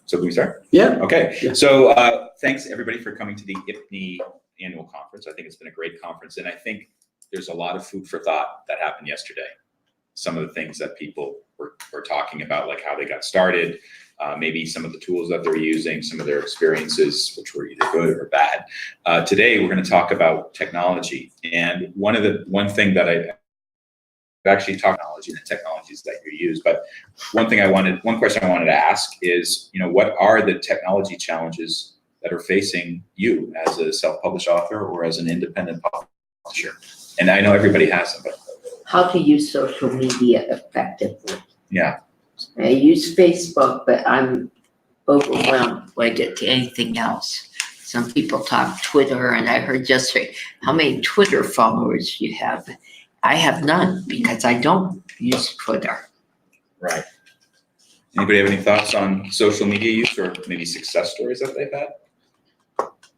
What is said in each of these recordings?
So can we start? Yeah. Okay. Yeah. So thanks everybody for coming to the IPNE annual conference. I think it's been a great conference, and I think there's a lot of food for thought that happened yesterday. Some of the things that people were talking about, like how they got started, maybe some of the tools that they're using, some of their experiences, which were either good or bad. Today, we're going to talk about technology. And one thing that I've actually talked about technology and the technologies that you use, but one question I wanted to ask is, what are the technology challenges that are facing you as a self-published author or as an independent publisher? And I know everybody has them, but how to use social media effectively. Yeah. I use Facebook, but I'm overwhelmed when I get to anything else. Some people talk Twitter, and I heard yesterday how many Twitter followers you have. I have none because I don't use Twitter. Right. Anybody have any thoughts on social media use or maybe success stories that they've had?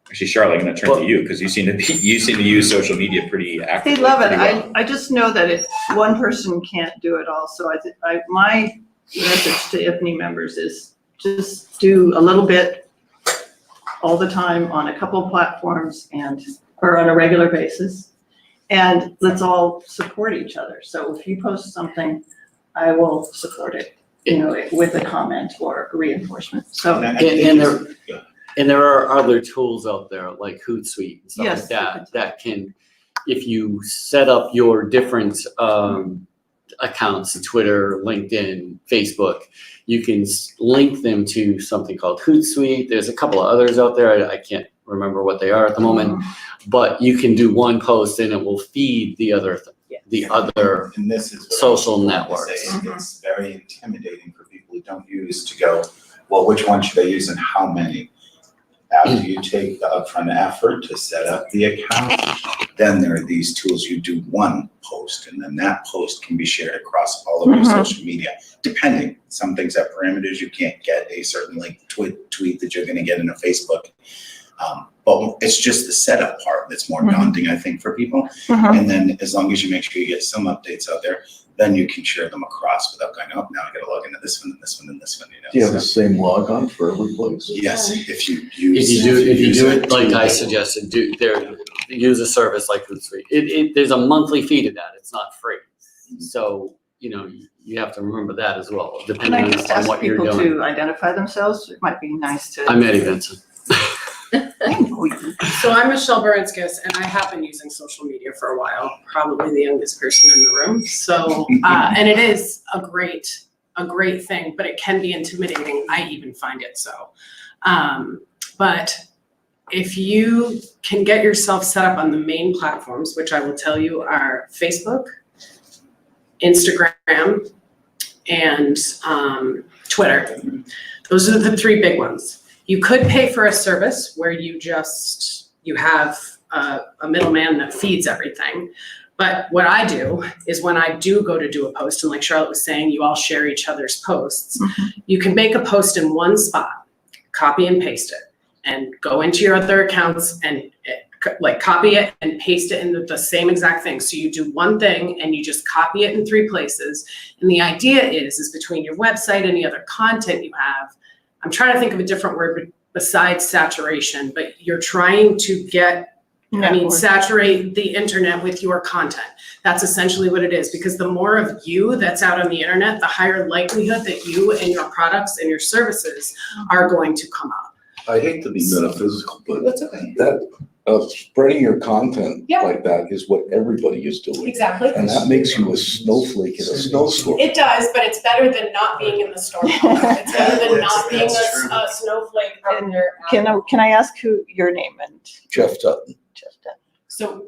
Actually, Charlotte, I'm going to turn to you because you seem to use social media pretty actively. They love it. Well. I just know that if one person can't do it all. So my message to IPNE members is just do a little bit all the time on a couple of platforms or on a regular basis, and let's all support each other. So if you post something, I will support it, with a comment or a reinforcement. So and there are other tools out there like Hootsuite and stuff Yes, like that that can, if you set up your different accounts, Twitter, LinkedIn, Facebook, you can link them to something called Hootsuite. There's a couple of others out there. I can't remember what they are at the moment, but you can do one post and it will feed the other and this is social networks. It's very intimidating for people who don't use to go, well, which one should I use and how many? After you take the upfront effort to set up the account, then there are these tools. You do one post, and then that post can be shared across all of your social media, depending. Some things have parameters. You can't get a certain tweet that you're going to get in a Facebook. But it's just the setup part that's more daunting, I think, for people. And then as long as you make sure you get some updates out there, then you can share them across without going, oh, now I got to log into this one and this one and this one. Do you have the same logon for every place? Yes, if you do it like I suggested, use a service like Hootsuite. There's a monthly fee to that. It's not free. So, you have to remember that as well, can depending I just on ask what you're people doing. to identify themselves? It might be nice to. I'm Eddie Vincent. So I'm Michelle Baranskis, and I have been using social media for a while, probably the youngest person in the room. So, and it is a great thing, but it can be intimidating. I even find it so. But if you can get yourself set up on the main platforms, which I will tell you are Facebook, Instagram, and Twitter. Those are the three big ones. You could pay for a service where you have a middleman that feeds everything. But what I do is when I do go to do a post, and like Charlotte was saying, you all share each other's posts, you can make a post in one spot, copy and paste it, and go into your other accounts and copy it and paste it into the same exact thing. So you do one thing and you just copy it in 3 places. And the idea is between your website and any other content you have, I'm trying to think of a different word besides saturation, but you're trying to saturate the internet with your content. That's essentially what it is, because the more of you that's out on the internet, the higher likelihood that you and your products and your services are going to come up. I hate to be metaphysical, but That's okay. that spreading your content Yeah. like that is what everybody is doing. Exactly. And that makes you a snowflake in a snowstorm. It does, but it's better than not being in the storm. It's better than not being a snowflake out there. Can I ask who your name and Jeff Tutton. So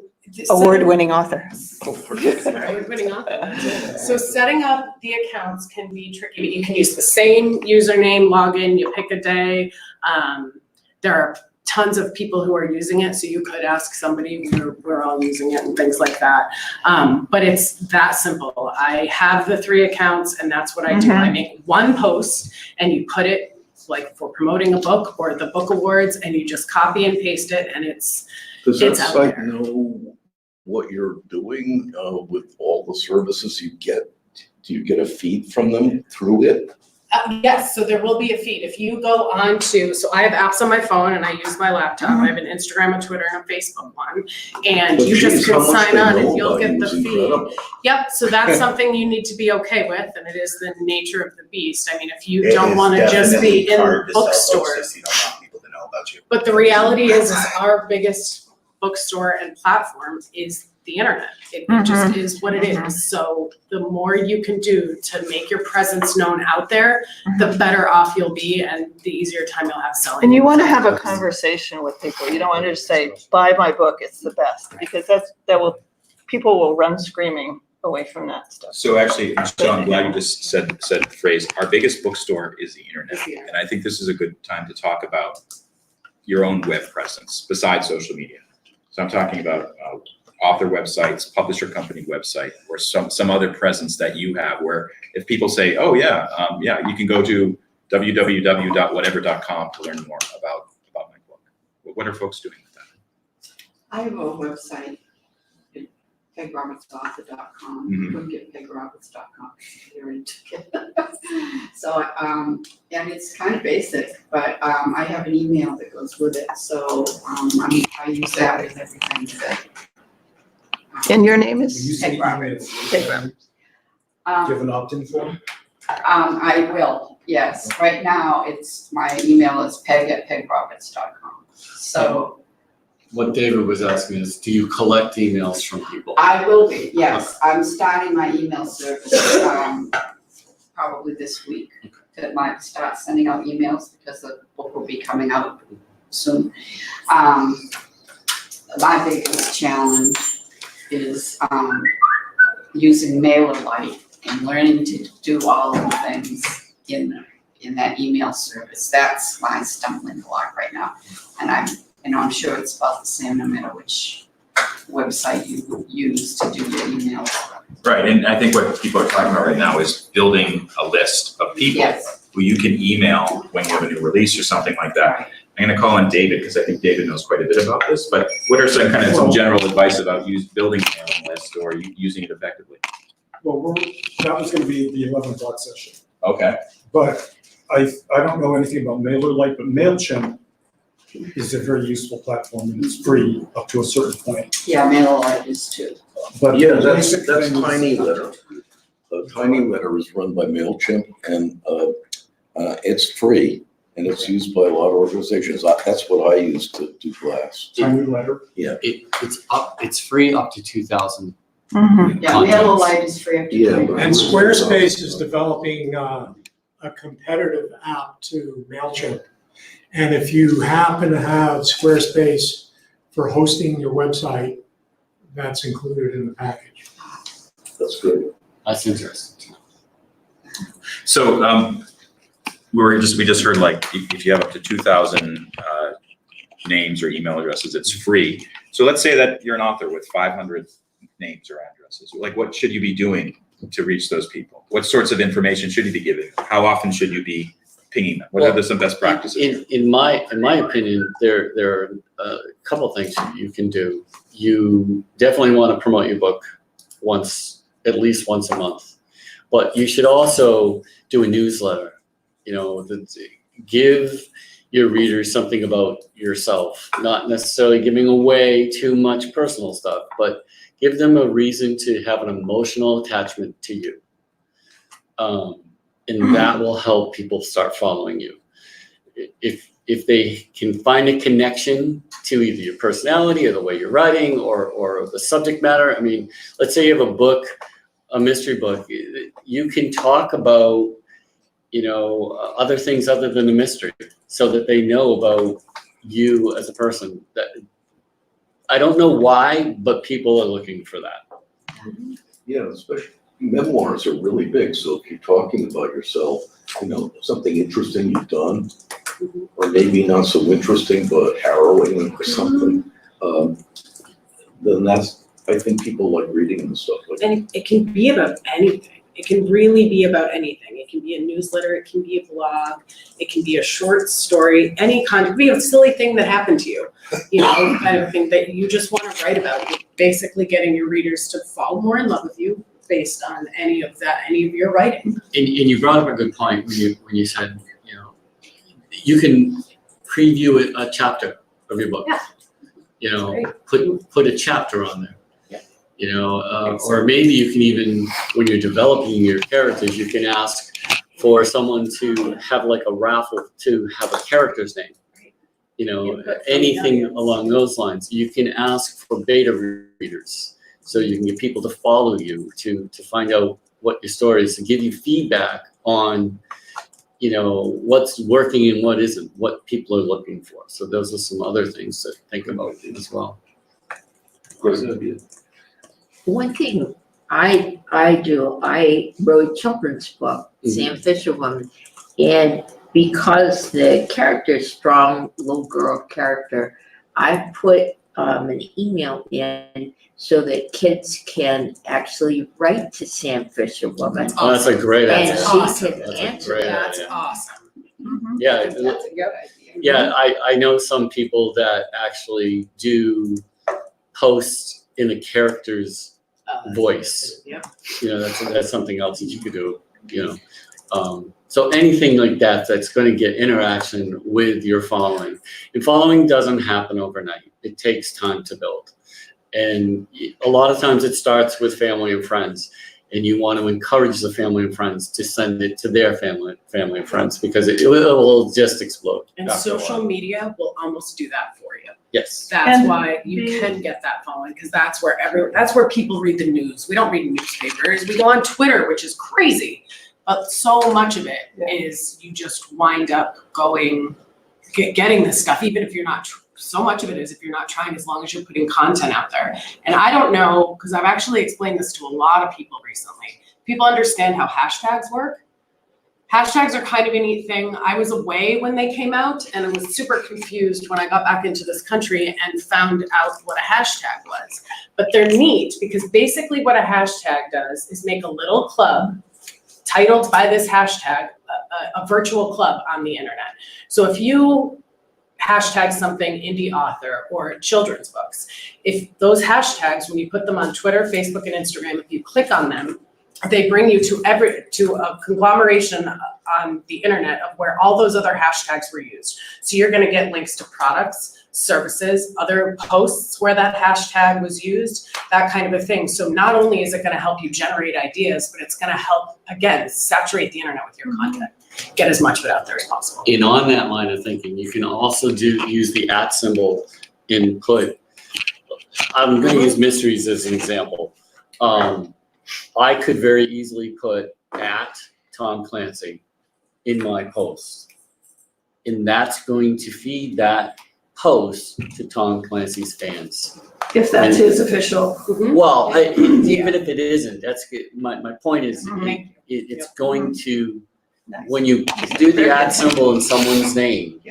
award-winning author? Award-winning author. So setting up the accounts can be tricky, but you can use the same username, login, you pick a day. There are tons of people who are using it, so you could ask somebody, we're all using it and things like that. But it's that simple. I have the 3 accounts, and that's what I do. I make one post and you put it like for promoting a book or the book awards, and you just copy and paste it, and Does that it's out site there. know what you're doing with all the services you get? Do you get a feed from them through it? Yes, so there will be a feed. If you go on to, so I have apps on my phone and I use my laptop. I have an Instagram, a Twitter, and a Facebook one. And But you just geez, can how much sign they on know and you'll about get you the is feed. incredible. Yep, so that's something you need to be okay with, and it is the nature of the beast. I mean, if you It don't is want to just definitely be in hard to sell books bookstores. if you don't want people to know about you. But the reality is our biggest bookstore and platform is the internet. It just is what it is. So the more you can do to make your presence known out there, the better off you'll be and the easier time you'll have selling. And you want to have a conversation with people. You don't want to just say, buy my book, it's the best, because people will run screaming away from that stuff. So actually, Michelle, I'm glad you just said the phrase, our biggest bookstore is the internet. Is the internet. And I think this is a good time to talk about your own web presence besides social media. So I'm talking about author websites, publisher company website, or some other presence that you have where if people say, oh yeah, you can go to www.whatever.com to learn more about my book. What are folks doing with that? I have a website, PegRobertsAuthor.com. Mhm. You couldn't get PegRoberts.com. They already took it. So, and it's kind of basic, but I have an email that goes with it. So I use that with everything that. And your name You is? say Peg Roberts. Peg Roberts. Do you have an opt-in form? I will, yes. Right now, my email is peg@PegRoberts.com. So What David was asking is, do you collect emails from people? I will be, yes. I'm starting my email service probably this week. That might start sending out emails because the book will be coming out soon. My biggest challenge is using MailerLite and learning to do all of the things in that email service. That's my stumbling block right now. And I'm sure it's about the same no matter which website you use to do your emails. Right, and I think what people are talking about right now is building a list of people Yes. who you can email when you have a new release or something like that. I'm gonna call on David, because I think David knows quite a bit about this, but what are some general advice about building a mailing list or using it effectively? Well, that was gonna be the 11 o'clock session. Okay. But I don't know anything about MailerLite, but MailChimp is a very useful platform and it's free up to a certain point. Yeah, MailerLite is too. But Yeah, the that's basic thing is- Tiny Letter. Tiny Letter is run by MailChimp and it's free and it's used by a lot of organizations. That's what I use to do blasts. Tiny Letter. It's free up to 2,000. Mhm. Yeah, Contacts. MailerLite is free up to Yeah, 20. but- And Squarespace is developing a competitive app to MailChimp. And if you happen to have Squarespace for hosting your website, that's included in the package. That's good. That's interesting. So, we just heard like, if you have up to 2,000 names or email addresses, it's free. So let's say that you're an author with 500 names or addresses. Like, what should you be doing to reach those people? What sorts of information should you be giving them? How often should you be pinging them? What are some best practices? In my opinion, there are a couple things you can do. You definitely want to promote your book at least once a month, but you should also do a newsletter. Give your readers something about yourself, not necessarily giving away too much personal stuff, but give them a reason to have an emotional attachment to you. And that will help people start following you. If they can find a connection to either your personality or the way you're writing or the subject matter. I mean, let's say you have a book, a mystery book, you can talk about, other things other than the mystery so that they know about you as a person. That I don't know why, but people are looking for that. Yeah, especially memoirs are really big. So if you're talking about yourself, something interesting you've done, or maybe not so interesting, but harrowing or something, then I think people like reading and stuff like that. And it can be about anything. It can really be about anything. It can be a newsletter, it can be a blog, it can be a short story, any kind, it can be a silly thing that happened to you, kind of thing that you just want to write about. You're basically getting your readers to fall more in love with you, based on any of your writing. And you brought up a good point when you said, you know, you can preview a chapter of your book. Yeah. You know, Great. put a chapter on there. Yeah. You know, or maybe you can even, when you're developing your characters, you can ask for someone to have like a raffle to have a character's name. You know, Input from the anything audience. along those lines. You can ask for beta readers, so you can get people to follow you to find out what your story is, to give you feedback on, you know, what's working and what isn't, what people are looking for. So those are some other things to think about as well. Great idea. One thing I do, I wrote a children's book, Sam Fisher Woman, and because the character is strong, little girl character, I put an email in so that kids can actually write to Sam Fisher Woman. Oh, that's a great And idea. she Awesome. can That's a answer great that. That's idea. awesome. Yeah, That's a good idea. yeah. I know some people that actually do post in a character's voice. Yeah. You know, that's something else that you could do. You know, so anything like that that's going to get interaction with your following. And following doesn't happen overnight. It takes time to build, and a lot of times it starts with family and friends. And you want to encourage the family and friends to send it to their family and friends, because it will just explode. And after a while. social media will almost do that for you. Yes. That's And why you can get that following, because that's where people read the news. We don't read newspapers. We go on Twitter, which is crazy. But so much of it is you just wind up getting this stuff, even if you're not, so much of it is if you're not trying, as long as you're putting content out there. And I don't know, because I've actually explained this to a lot of people recently. People understand how hashtags work. Hashtags are kind of a neat thing. I was away when they came out, and I was super confused when I got back into this country and found out what a hashtag was. But they're neat because basically what a hashtag does is make a little club titled by this hashtag, a virtual club on the internet. So if you hashtag something indie author or children's books, if those hashtags, when you put them on Twitter, Facebook, and Instagram, if you click on them, they bring you to a conglomeration on the internet of where all those other hashtags were used. So you're going to get links to products, services, other posts where that hashtag was used, that kind of a thing. So not only is it going to help you generate ideas, but it's going to help, again, saturate the internet with your content. Get as much of it out there as possible. And on that line of thinking, you can also use the @ symbol and put, I'm going to use mysteries as an example. I could very easily put @Tom Clancy in my post. And that's going to feed that post to Tom Clancy's fans. If that's his official. Well, even if it isn't, that's good. My point is, it's going to, when you do the @ symbol in someone's name,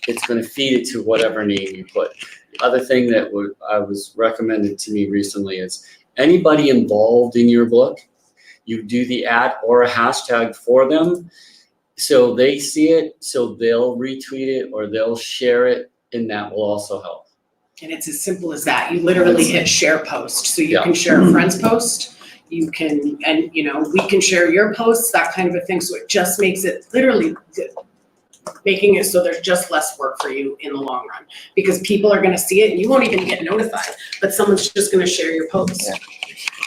it's going to feed it to whatever name you put. The other thing that I was recommended to me recently is anybody involved in your book, you do the @ or a hashtag for them, so they see it, so they'll retweet it or they'll share it, and that will also help. And it's as simple as that. You literally hit share post. So you Yeah. can share a friend's post. You can, and we can share your posts, that kind of a thing. So it just makes it literally making it so there's just less work for you in the long run, because people are going to see it and you won't even get notified, but someone's just going to share your post. Yeah.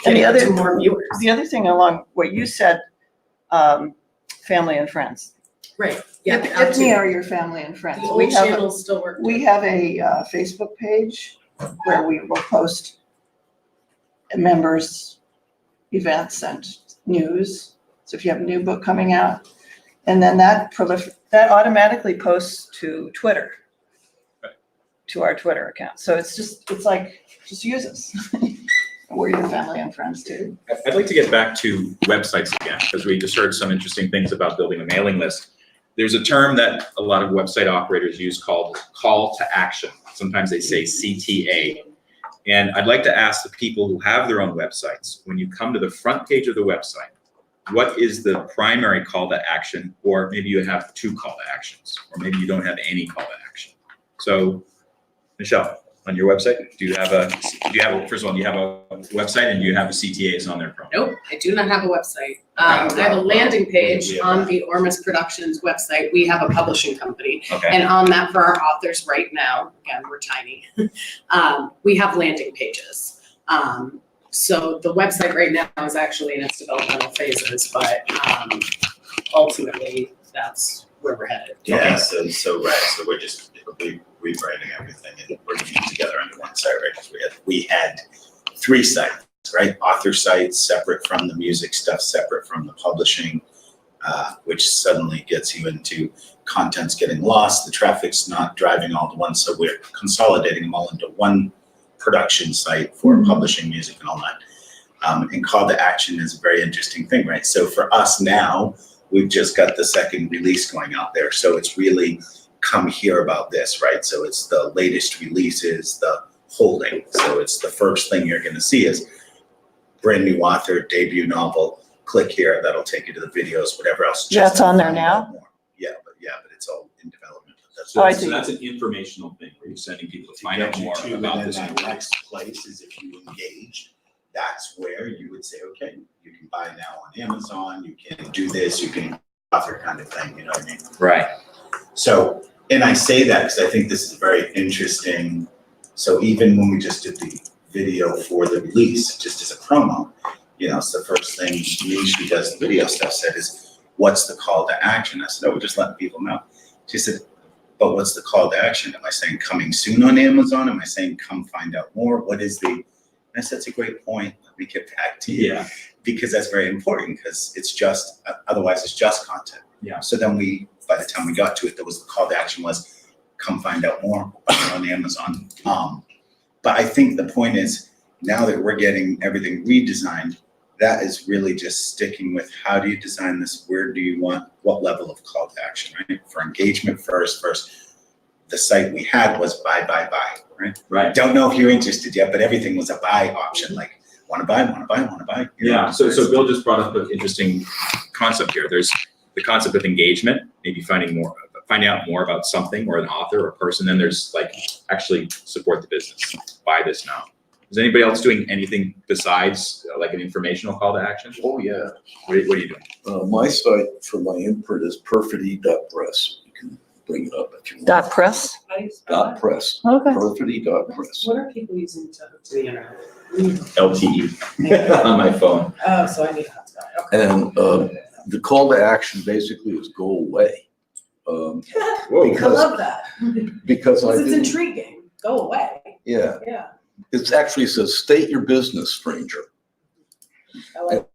And the Getting it other- to more viewers. The other thing along what you said, family and friends. Right. Yeah. IPNE are your family and friends. The We old have, channels still work. we have a Facebook page where we will post members' events and news. So if you have a new book coming out, and then that automatically posts to Twitter, to our Twitter account. So it's like, just use us. We're your family and friends too. I'd like to get back to websites again, because we just heard some interesting things about building a mailing list. There's a term that a lot of website operators use called call to action. Sometimes they say CTA. And I'd like to ask the people who have their own websites, when you come to the front page of the website, what is the primary call to action? Or maybe you have 2 call to actions, or maybe you don't have any call to action. So, Michelle. on your website? First of all, do you have a website and do you have a CTAs on there? Probably? Nope, I do not have a website. I have a landing page on the Ormus Productions website. We have a publishing company. Okay. And on that for our authors right now, again, we're tiny, we have landing pages. So the website right now is actually in its developmental phases, but ultimately that's where we're headed. Yeah, so we're just rewriting everything and bringing it together under one site, right? 'Cause we had 3 sites, right? Author sites separate from the music stuff, separate from the publishing, which suddenly gets you into content's getting lost, the traffic's not driving all to one, so we're consolidating them all into one production site for publishing music and all that. And call to action is a very interesting thing, right? So for us now, we've just got the second release going out there. So it's really come hear about this, right? So it's the latest releases, the holding. So it's the first thing you're gonna see is brand new author, debut novel, click here, that'll take you to the videos, whatever else. That's just on there find now? out more. Yeah, but it's all in development. But that's Oh, I So see. that's an informational thing where you're sending people to find out get you more to, about and this. then that next place is if you engage, that's where you would say, okay, you can buy now on Amazon, you can do this, you can author kind of thing, you know what I mean? Right. So, and I say that because I think this is very interesting. So even when we just did the video for the release, just as a promo, you know, it's the first thing Nish, who does the video stuff, said is, what's the call to action? I said, oh, we're just letting people know. She said, but what's the call to action? Am I saying coming soon on Amazon? Am I saying come find out more? What is the, and I said, that's a great point. Let me get back to you. Yeah. Because that's very important because it's just, otherwise it's just content. Yeah. So then by the time we got to it, there was the call to action was come find out more on Amazon. But I think the point is now that we're getting everything redesigned, that is really just sticking with how do you design this? Where do you want, what level of call to action, right? For engagement first, the site we had was buy, right? Right. Don't know if you're interested yet, but everything was a buy option, like wanna buy. you know? Yeah, so Bill just brought up an interesting concept here. There's the concept of engagement, maybe finding out more about something or an author or a person. Then there's like actually support the business, buy this now. Is anybody else doing anything besides like an informational call to action? Oh, yeah. What are you doing? My site for my imprint is perfidy.press. You can bring it up if you want. Dot press? .press. Okay. Perfidy.press. What are people using to the internet? LTE on my phone. Oh, so I need a hotspot, okay. And the call to action basically is go away. Whoa. I Because, love that, because I because it's didn't, intriguing, go away, yeah, yeah. it actually says state your business, stranger. I like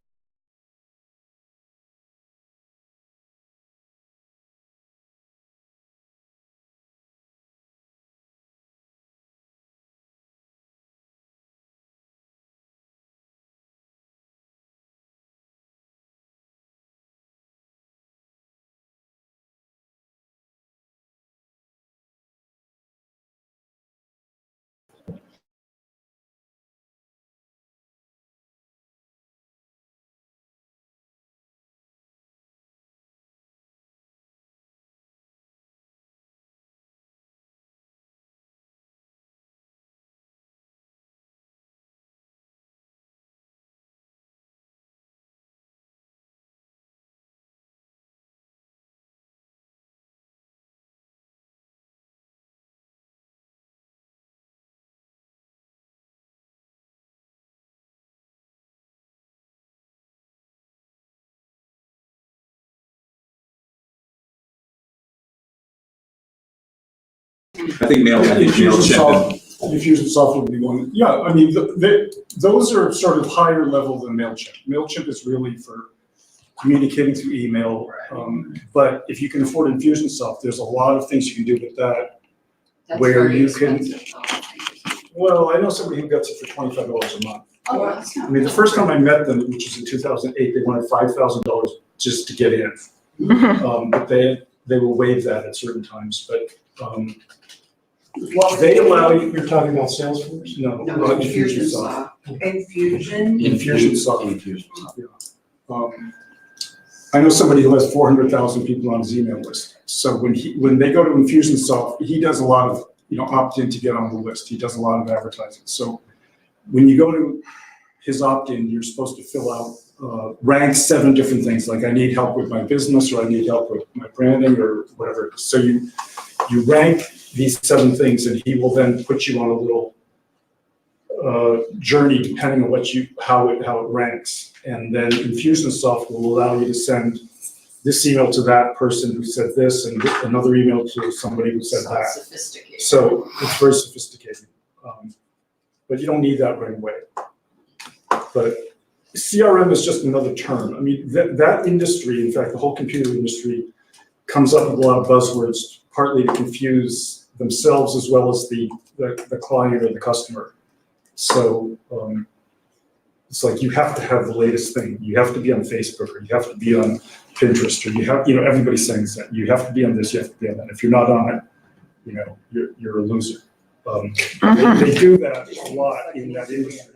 I think MailChimp. Infusionsoft would be one. Yeah, I mean, those are sort of higher level than MailChimp. MailChimp is really for communicating through email. But if you can afford Infusionsoft, there's a lot of things you can do with that. That's Where very you can- expensive, though. Well, I know somebody who gets it for $25 a month. Oh, that's not I mean, the first time I met them, which was in 2008, they wanted $5,000 just to get in. But they will waive that at certain times, but, they allow you, You're talking about Salesforce? no, No, Infusionsoft. Infusion. Infusionsoft. I know somebody who has 400,000 people on his email list. So when they go to Infusionsoft, he does a lot of opt in to get on the list. He does a lot of advertising. So when you go to his opt-in, you're supposed to fill out, rank 7 different things, like I need help with my business, or I need help with my branding, or whatever. So you rank these 7 things, and he will then put you on a little journey depending on how it ranks. And then Infusionsoft will allow you to send this email to that person who said this, and another email to somebody who said So that. sophisticated. So it's very sophisticated. But you don't need that right away. But CRM is just another term. I mean, that industry, in fact, the whole computer industry, comes up with a lot of buzzwords, partly to confuse themselves as well as the client or the customer. So it's like you have to have the latest thing. You have to be on Facebook, or you have to be on Pinterest, or everybody's saying that. You have to be on this, you have to be on that. If you're not on it, you're a loser. They do that a lot in that industry.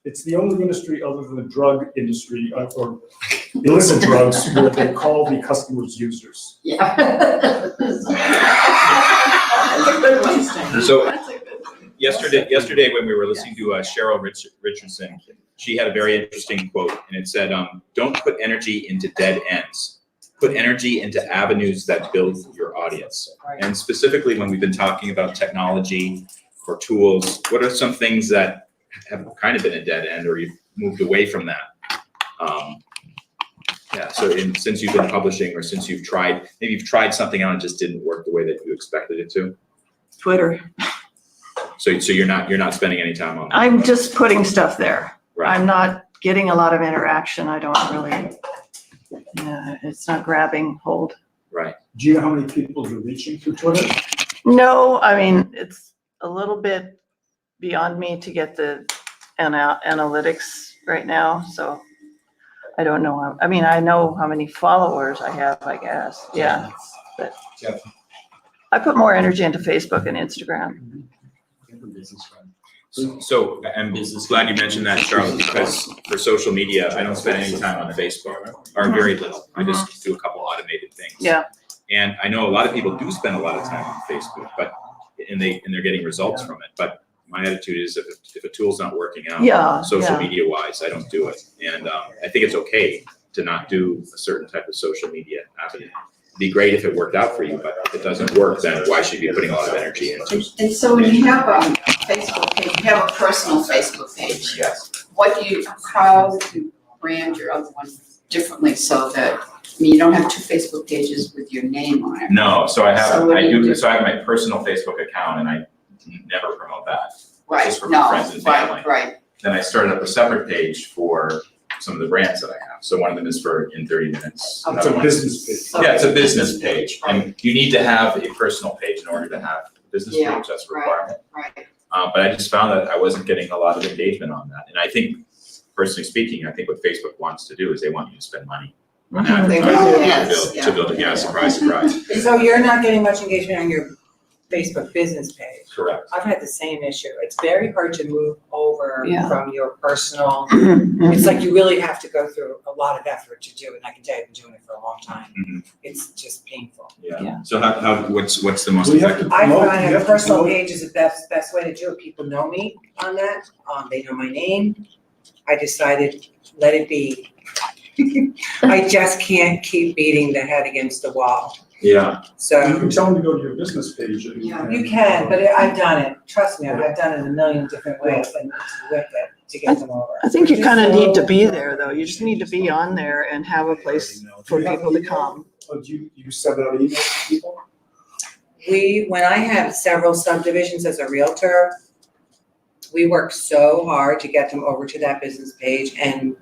It's the only industry other than the drug industry, or illicit drugs, where they call the customers users. Yeah. So yesterday when we were listening to Cheryl Richardson, she had a very interesting quote, and it said, "Don't put energy into dead ends. Put energy into avenues that build your audience." And specifically, when we've been talking about technology or tools, what are some things that have kind of been a dead end, or you've moved away from that? So since you've been publishing, or since you've tried something out and it just didn't work the way that you expected it to. Twitter. So you're not spending any time on that. I'm just putting stuff there. Right. I'm not getting a lot of interaction. I don't really, it's not grabbing hold. Right. Do you know how many people you're reaching through Twitter? No, I mean, it's a little bit beyond me to get the analytics right now, so I don't know. I mean, I know how many followers I have, I guess. Yeah, but Yeah. I put more energy into Facebook and Instagram. So I'm glad you mentioned that, Charlotte, because for social media, I don't spend any time on the Facebook, or very little. I just do a couple automated things. Yeah. And I know a lot of people do spend a lot of time on Facebook, and they're getting results from it. But my attitude is, if a tool's not working out, social media wise, I don't do it. And I think it's okay to not do a certain type of social media avenue. It'd be great if it worked out for you, but if it doesn't work, then why should you be putting a lot of energy into it? And so when you have a Facebook page, you have a personal Facebook page. Yes. How do you brand your other one differently so that, you don't have 2 Facebook pages with your name on it? No, so I have So what do you do? So I have my personal Facebook account, and I never promote that. Right, Just for no, friends and family. right. Then I started up a separate page for some of the brands that I have. So one of them is for In 30 Minutes. Okay. It's Another a one- business page. Yeah, it's a business page, and you need to have a personal page in order to have a business Yeah, page. That's a right. requirement. Right. But I just found that I wasn't getting a lot of engagement on that. And I think, personally speaking, I think what Facebook wants to do is they want you to spend money on They advertising do, to yes, build, to build, yeah, surprise, surprise. So you're not getting much engagement on your Facebook business page? Correct. I've had the same issue. It's very hard to move over Yeah. from your personal. It's like you really have to go through a lot of effort to do it. And I can tell you, I've been doing it for a long time. Mhm. It's just painful. Yeah. So what's the most We have effective? to I promote- find you a have to personal promote- page is the best way to do it. People know me on that. They know my name. I decided, let it be. I just can't keep beating the head against the wall. Yeah. You So can tell them to go to your business page. And- Yeah. you can, but I've done it. Trust me, I've done it a million different ways and it's worth it to get them over. I think you kind of need to be there, though. You just need to be on there and have a place for people to come. Do you send out emails to people? When I had several subdivisions as a realtor, we worked so hard to get them over to that business page, and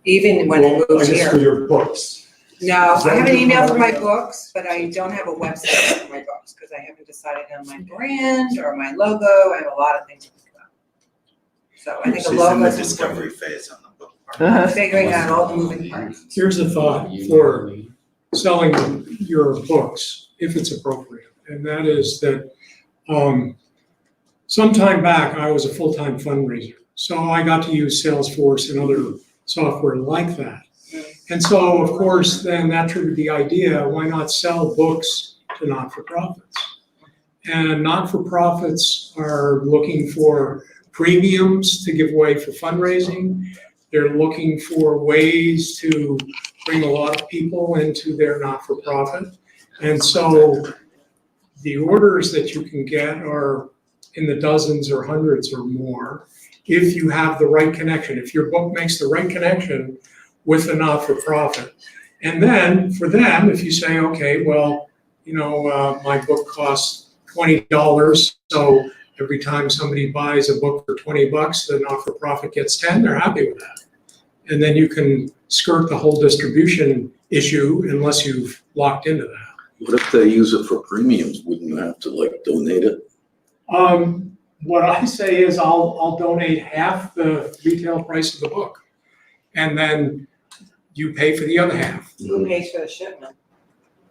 even when I Well, moved I guess for here. your books. No, Is that I have an what you email for my want? books, but I don't have a website for my books, because I haven't decided on my brand or my logo. I have a lot of things to think about. So I think a She's in logo the is discovery phase on the book. important. Figuring out all the moving parts. Here's a thought for selling your books, if it's appropriate, and that is that some time back, I was a full-time fundraiser. So I got to use Salesforce and other software like that. And so, of course, then that triggered the idea, why not sell books to not-for-profits? And not-for-profits are looking for premiums to give away for fundraising. They're looking for ways to bring a lot of people into their not-for-profit. And so the orders that you can get are in the dozens or hundreds or more if you have the right connection, if your book makes the right connection with a not-for-profit. And then for them, if you say, okay, well, my book costs $20, so every time somebody buys a book for $20, the not-for-profit gets 10, they're happy with that. And then you can skirt the whole distribution issue unless you've locked into that. What if they use it for premiums? Wouldn't you have to like donate it? What I say is I'll donate half the retail price of the book. And then you pay for the other half. Who pays for the shipment?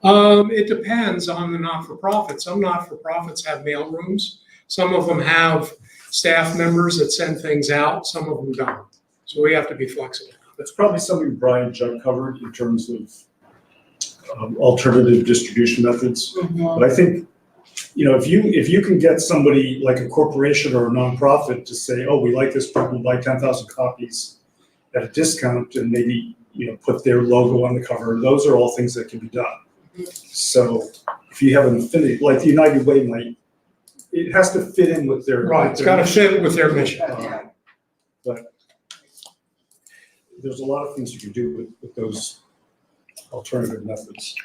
It depends on the not-for-profit. Some not-for-profits have mail rooms. Some of them have staff members that send things out. Some of them don't. So we have to be flexible. That's probably something Brian Judd covered in terms of alternative distribution methods. But I think, if you can get somebody like a corporation or a nonprofit to say, oh, we like this book, we'll buy 10,000 copies at a discount, and maybe, put their logo on the cover, those are all things that can be done. So if you have an affinity, like the United Way might, it has to fit in with their. Right, it's gotta fit with their mission. But there's a lot of things you can do with those alternative methods.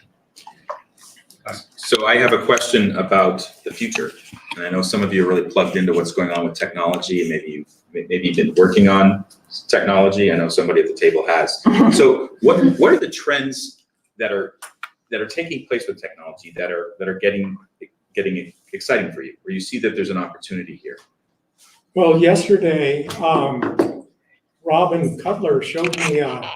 So I have a question about the future. And I know some of you are really plugged into what's going on with technology, and maybe you've been working on technology. I know somebody at the table has. So what are the trends that are taking place with technology that are getting exciting for you, where you see that there's an opportunity here? Well, yesterday, Robin Cutler showed me a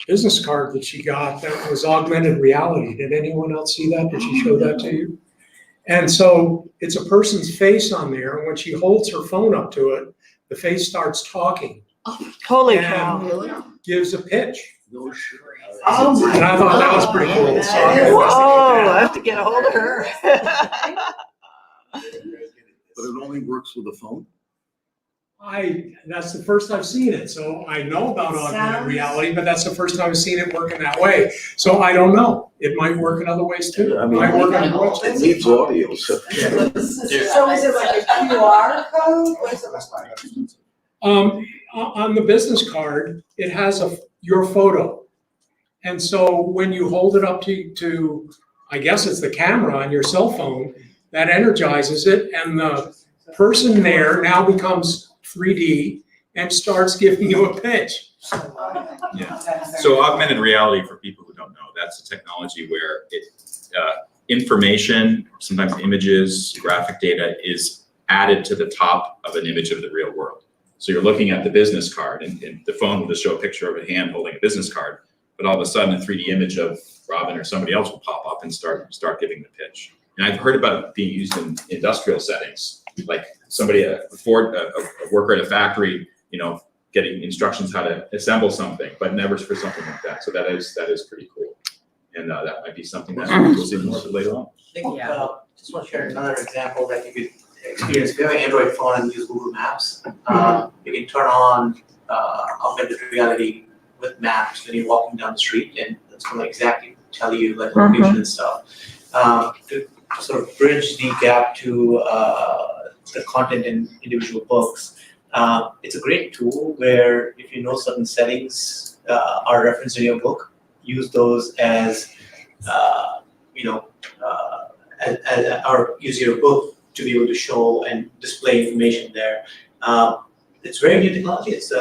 business card that she got that was augmented reality. Did anyone else see that? Did she show that to you? And so it's a person's face on there, and when she holds her phone up to it, the face starts talking. Holy and cow. Gives a pitch. No shit. Oh my And I thought that was pretty cool. So I'm Whoa, gonna I have to get a hold of her. But it only works with a phone? That's the first I've seen it, so I know about augmented Sounds- reality, but that's the first time I've seen it working that way. So I don't know. It might work in other ways too. I It mean, might work on It websites. needs audio, so. So is it like a QR code? What is it look like? On the business card, it has your photo. And so when you hold it up to, I guess it's the camera on your cell phone, that energizes it, and the person there now becomes 3D and starts giving you a pitch. Yeah. So augmented reality, for people who don't know, that's a technology where information, sometimes images, graphic data is added to the top of an image of the real world. So you're looking at the business card, and the phone will just show a picture of a hand holding a business card, but all of a sudden a 3D image of Robin or somebody else will pop up and start giving the pitch. And I've heard about it being used in industrial settings, like somebody, a worker at a factory, getting instructions how to assemble something, but never for something like that. So that is pretty cool. And that might be something that we'll see more of later on. Just want to share another example that you could experience. If you have an Android phone and use Google Maps, you can turn on augmented reality with maps when you're walking down the street, and it's going to exactly tell you like location and stuff. To sort of bridge the gap to the content in individual books, it's a great tool where if you know certain settings are referenced in your book, use those as or use your book to be able to show and display information there. It's very new technology. It's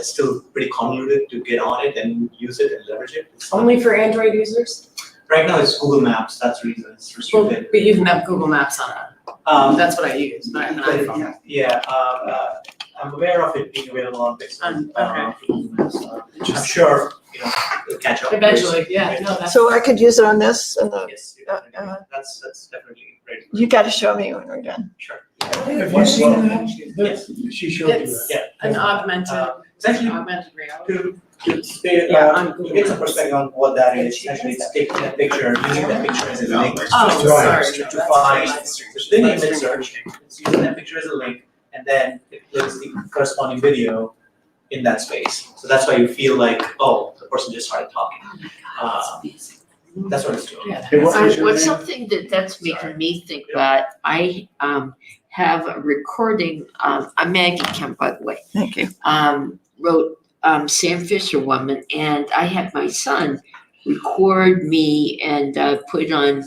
still pretty convoluted to get on it and use it and leverage it. Only for Android users? Right now it's Google Maps. That's the reason it's Well, restricted. but you can have Google Maps on it. That's what I use, but I have an iPhone. Yeah, I'm aware of it being available on Pixel. Okay. I'm sure, it'll catch up. Eventually, yeah, no, that's. So I could use it on this and Yes, you definitely can. That's definitely great. you gotta show me when we're done. Sure. Have you seen that? She showed you It's that. an augmented, It's actually augmented reality. To get some perspective on what that is, essentially it's taking that picture, using that picture as a link Oh, sorry. to find within the image search, it's using that picture as a link, and then it plays the corresponding video in that space. So that's why you feel like, oh, the person just started talking. That's what it's doing. Hey, what was your What's name? something that's making me think about, I have a recording, I'm Maggie Kemp, by the way. Thank you. Wrote Sam Fisher Woman, and I had my son record me and put on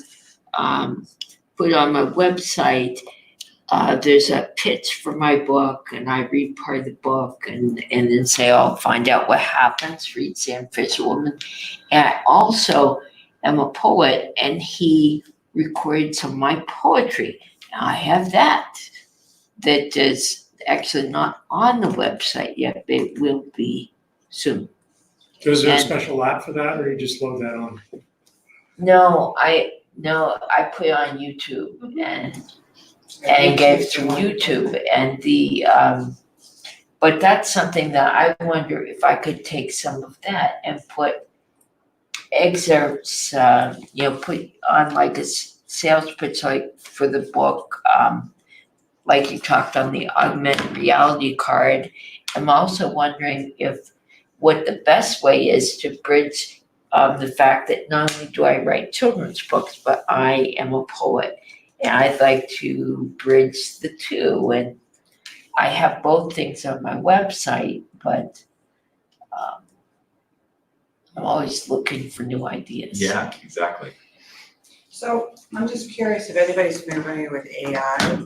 my website. There's a pitch for my book, and I read part of the book, and then say, "Oh, find out what happens." Read Sam Fisher Woman, and I also am a poet, and he recorded some of my poetry. Now I have that is actually not on the website yet, but it will be soon. Is there a And- special app for that, or you just load that on? No, I put it on YouTube and gave through YouTube, and but that's something that I wonder if I could take some of that and put excerpts, put on like a sales pitch, like for the book, like you talked on the augmented reality card. I'm also wondering what the best way is to bridge the fact that not only do I write children's books, but I am a poet. And I'd like to bridge the two. And I have both things on my website, but I'm always looking for new ideas. Yeah, exactly. So I'm just curious if anybody's familiar with AI.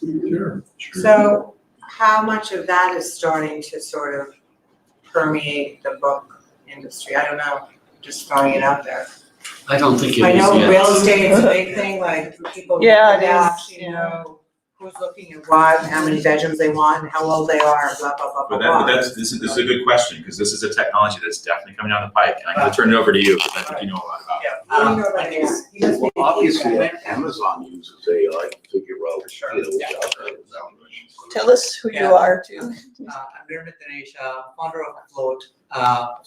Sure. So how much of that is starting to sort of permeate the book industry? I don't know, just throwing it out there. I don't think it I is know yet. real estate is a big thing, like people Yeah, it actually is, know who's looking at what, and how many bedrooms they want, and how old they are, blah, blah, blah, blah, blah. This is a good question, because this is a technology that's definitely coming down the pike, and I'm gonna turn it over to you, because I think you know a lot about it. What do you know about AI? You must be Well, the obviously, right? Amazon uses AI to figure out, what's out there. Tell us who you are too. I'm Nirmit Dinesh, founder of Float.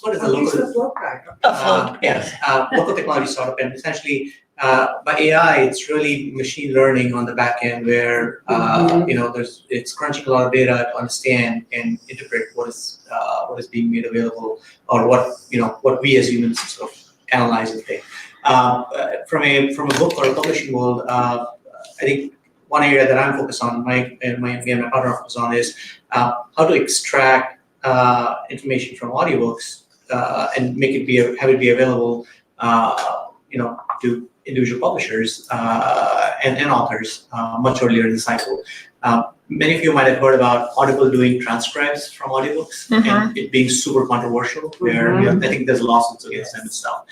Float is a Oh, he's local the float guy. yes, local technology startup, and essentially, by AI, it's really machine learning on the back end where, it's crunching a lot of data to understand and interpret what is being made available, or what we as humans sort of analyze and think. From a book or a publishing world, I think one area that I'm focused on, my partner focus on, is how to extract information from audiobooks and have it be available, to individual publishers and authors much earlier in the cycle. Many of you might have heard about Audible doing transcribes from audiobooks and it being super controversial, where I think there's lawsuits against them and stuff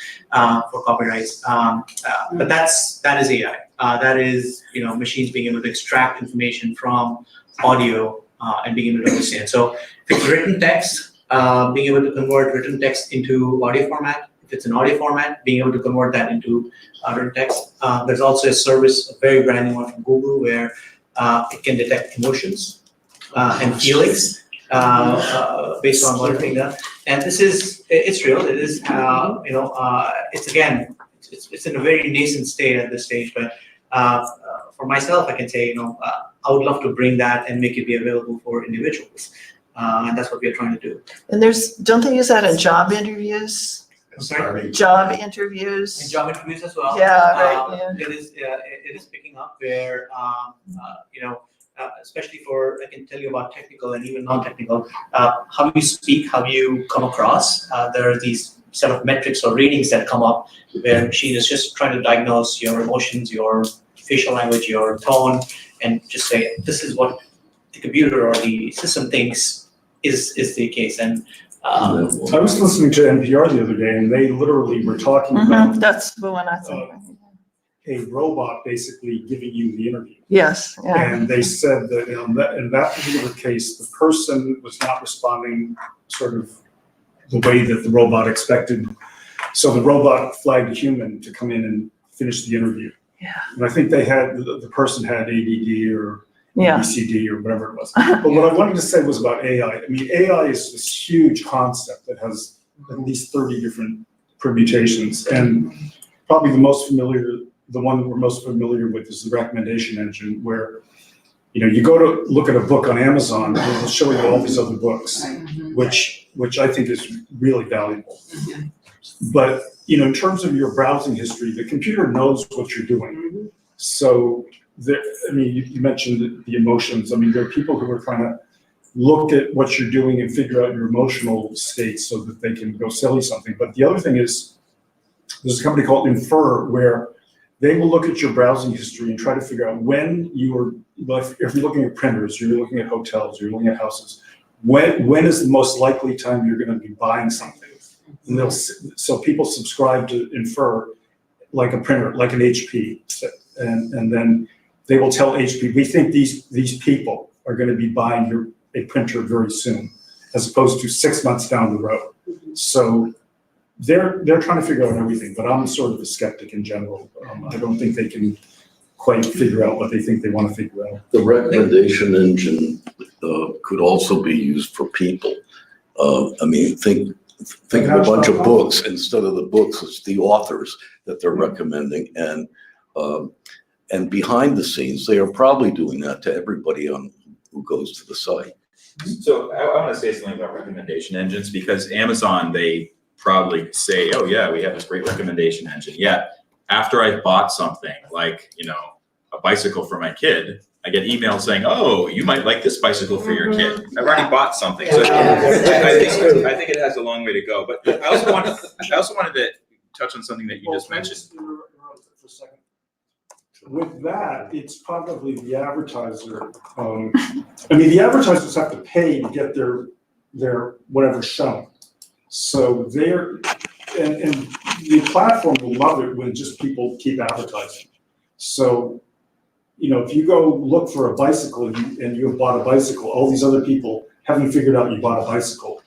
for copyrights. But that is AI. That is machines being able to extract information from audio and being able to understand. So if it's written text, being able to convert written text into audio format. If it's an audio format, being able to convert that into written text. There's also a service, a very brand new one from Google, where it can detect emotions and feelings based on monitoring that. And it's real. It is, it's in a very nascent state at this stage. But for myself, I can say, I would love to bring that and make it be available for individuals. And that's what we're trying to do. And don't they use that in job interviews? I'm sorry. Job interviews? In job interviews as well. Yeah, right, yeah. It is picking up where, especially for, I can tell you about technical and even non-technical, how you speak, how you come across. There are these set of metrics or ratings that come up where the machine is just trying to diagnose your emotions, your facial language, your tone, and just say, this is what the computer or the system thinks is the case. And I was listening to NPR the other day, and they literally were talking about That's the one I think. a robot basically giving you the interview. Yes, yeah. And they said that in that particular case, the person was not responding sort of the way that the robot expected. So the robot flagged a human to come in and finish the interview. Yeah. And I think the person had ADD or Yeah. ECD or whatever it was. But what I wanted to say was about AI. I mean, AI is this huge concept that has at least 30 different permutations. And probably the one that we're most familiar with is the recommendation engine, where you go to look at a book on Amazon, and it'll show you all these other books, which I think is really valuable. But in terms of your browsing history, the computer knows what you're doing. So you mentioned the emotions. I mean, there are people who are trying to look at what you're doing and figure out your emotional state so that they can go sell you something. But the other thing is, there's a company called Infer, where they will look at your browsing history and try to figure out when if you're looking at printers, you're looking at hotels, you're looking at houses, when is the most likely time you're going to be buying something? And so people subscribe to Infer like a printer, like an HP, and then they will tell HP, we think these people are going to be buying a printer very soon, as opposed to 6 months down the road. So they're trying to figure out everything, but I'm sort of a skeptic in general. I don't think they can quite figure out what they think they want to figure out. The recommendation engine could also be used for people. Think of a bunch of books. Instead of the books, it's the authors that they're recommending. And behind the scenes, they are probably doing that to everybody who goes to the site. So I want to say something about recommendation engines, because Amazon, they probably say, oh yeah, we have this great recommendation engine. Yeah, after I've bought something like, a bicycle for my kid, I get emails saying, oh, you might like this bicycle for your kid. I've already bought something. So I think it has a long way to go. But I also wanted to touch on something that you just mentioned. For a second. With that, it's probably the advertiser. The advertisers have to pay to get their whatever shown. So and the platform will love it when just people keep advertising. So, if you go look for a bicycle and you have bought a bicycle, all these other people haven't figured out you bought a bicycle.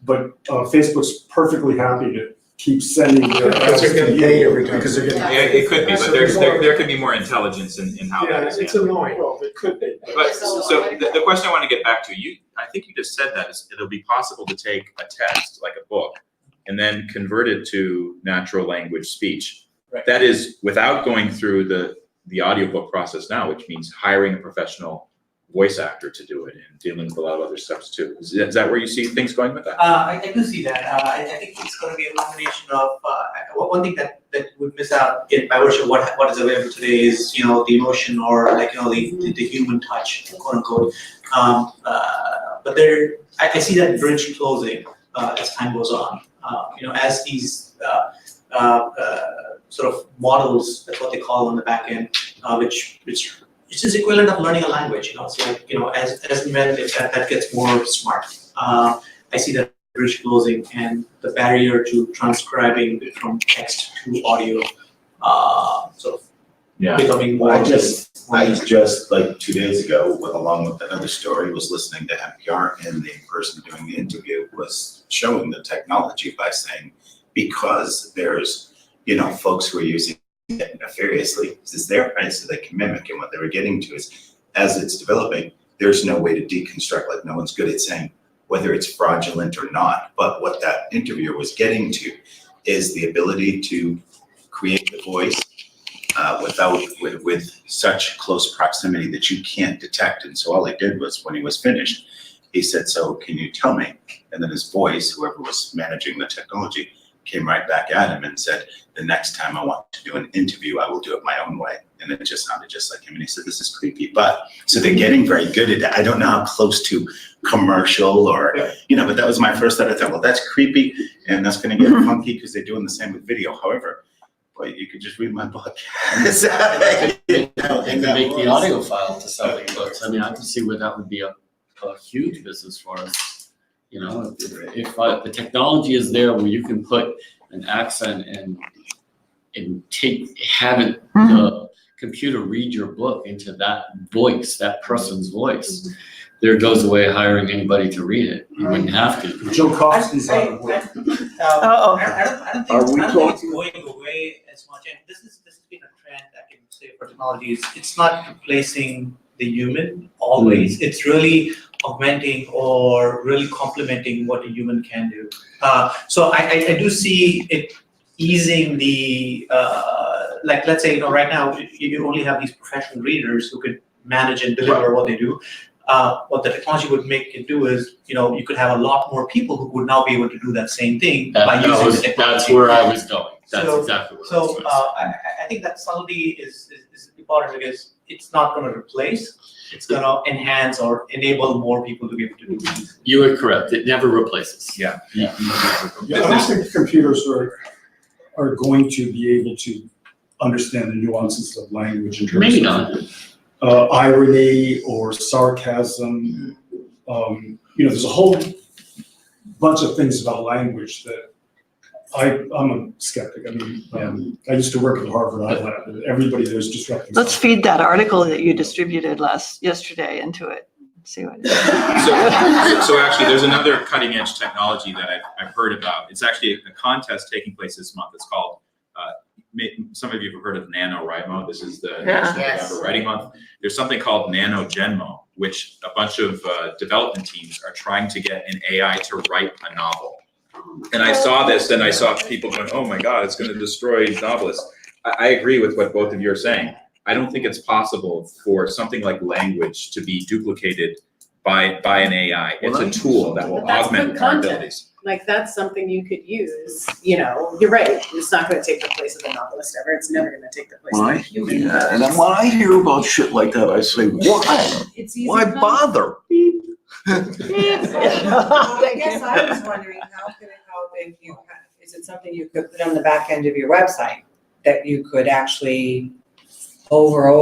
But Facebook's perfectly happy to keep sending their ads to you because they're getting paid. It could be, but there could be more intelligence in how that is handled. annoying. Well, it could be. But so the question I want to get back to, I think you just said that it'll be possible to take a text like a book and then convert it to natural language speech. Right. That is without going through the audiobook process now, which means hiring a professional voice actor to do it and dealing with a lot of other steps too. Is that where you see things going with that? I do see that. I think it's going to be a combination of one thing that would miss out by virtue of what is available today is the emotion or the human touch, quote unquote. But I see that bridge closing as time goes on. As these sort of models, that's what they call on the back end, which is equivalent of learning a language. It's like as and when that gets more smart. I see that bridge closing and the barrier to transcribing from text to audio sort of becoming more. I just like 2 days ago, along with another story, was listening to NPR, and the person doing the interview was showing the technology by saying, because there's folks who are using it nefariously, this is their right, so they can mimic. And what they were getting to is, as it's developing, there's no way to deconstruct. Like, no one's good at saying whether it's fraudulent or not. But what that interviewer was getting to is the ability to create the voice with such close proximity that you can't detect. And so all he did was, when he was finished, he said, so can you tell me? And then his voice, whoever was managing the technology, came right back at him and said, the next time I want to do an interview, I will do it my own way. And it just sounded just like him. And he said, this is creepy. But so they're getting very good at that. I don't know how close to commercial or, but that was my first thought. I thought, well, that's creepy and that's going to get funky because they're doing the same with video. However, boy, you could just read my book. They could make the audio file to selling books. I mean, I can see where that would be a huge business for us. If the technology is there where you can put an accent and have it, the computer read your book into that voice, that person's voice, there goes away hiring anybody to read it. You wouldn't have to. Joe Coffey's out of work. I don't think it's going away as much. And this has been a trend, I can say, for technology. It's not replacing the human always. It's really augmenting or really complementing what a human can do. So I do see it easing the, like, let's say, right now, you only have these professional readers who could manage and deliver what they do. What the technology would make it do is, you could have a lot more people who would now be able to do that same thing by using the technology. That's where I was going. That's So- exactly where I was So going. I think that subtlety is important because it's not going to replace, it's going to enhance or enable more people to be able to do things. You are correct. It never replaces. Yeah. Yeah. Yeah, I don't think computers are going to be able to understand the nuances of language in terms Maybe of not. irony or sarcasm. There's a whole bunch of things about language that I'm a skeptic. I mean, I used to work at the Harvard iLab, and everybody there's disrupting. Let's feed that article that you distributed yesterday into it. See what it is. So actually, there's another cutting edge technology that I've heard about. It's actually a contest taking place this month. It's called, some of you have heard of NaNoWriMo. This is the National November Writing Month. There's something called NaNoGenMo, which a bunch of development teams are trying to get an AI to write a novel. And I saw this and I saw people going, oh my God, it's going to destroy novelists. I agree with what both of you are saying. I don't think it's possible for something like language to be duplicated by an AI. It's a tool that will But that's augment good our content. abilities. Like, that's something you could use, you're right, it's not gonna take the place of a novelist ever, it's never gonna take the place of a human. And then when I hear about shit like that, I say, why? It's easy. Why bother? I guess I was wondering, how could it help if is it something you could put on the back end of your website that you could actually over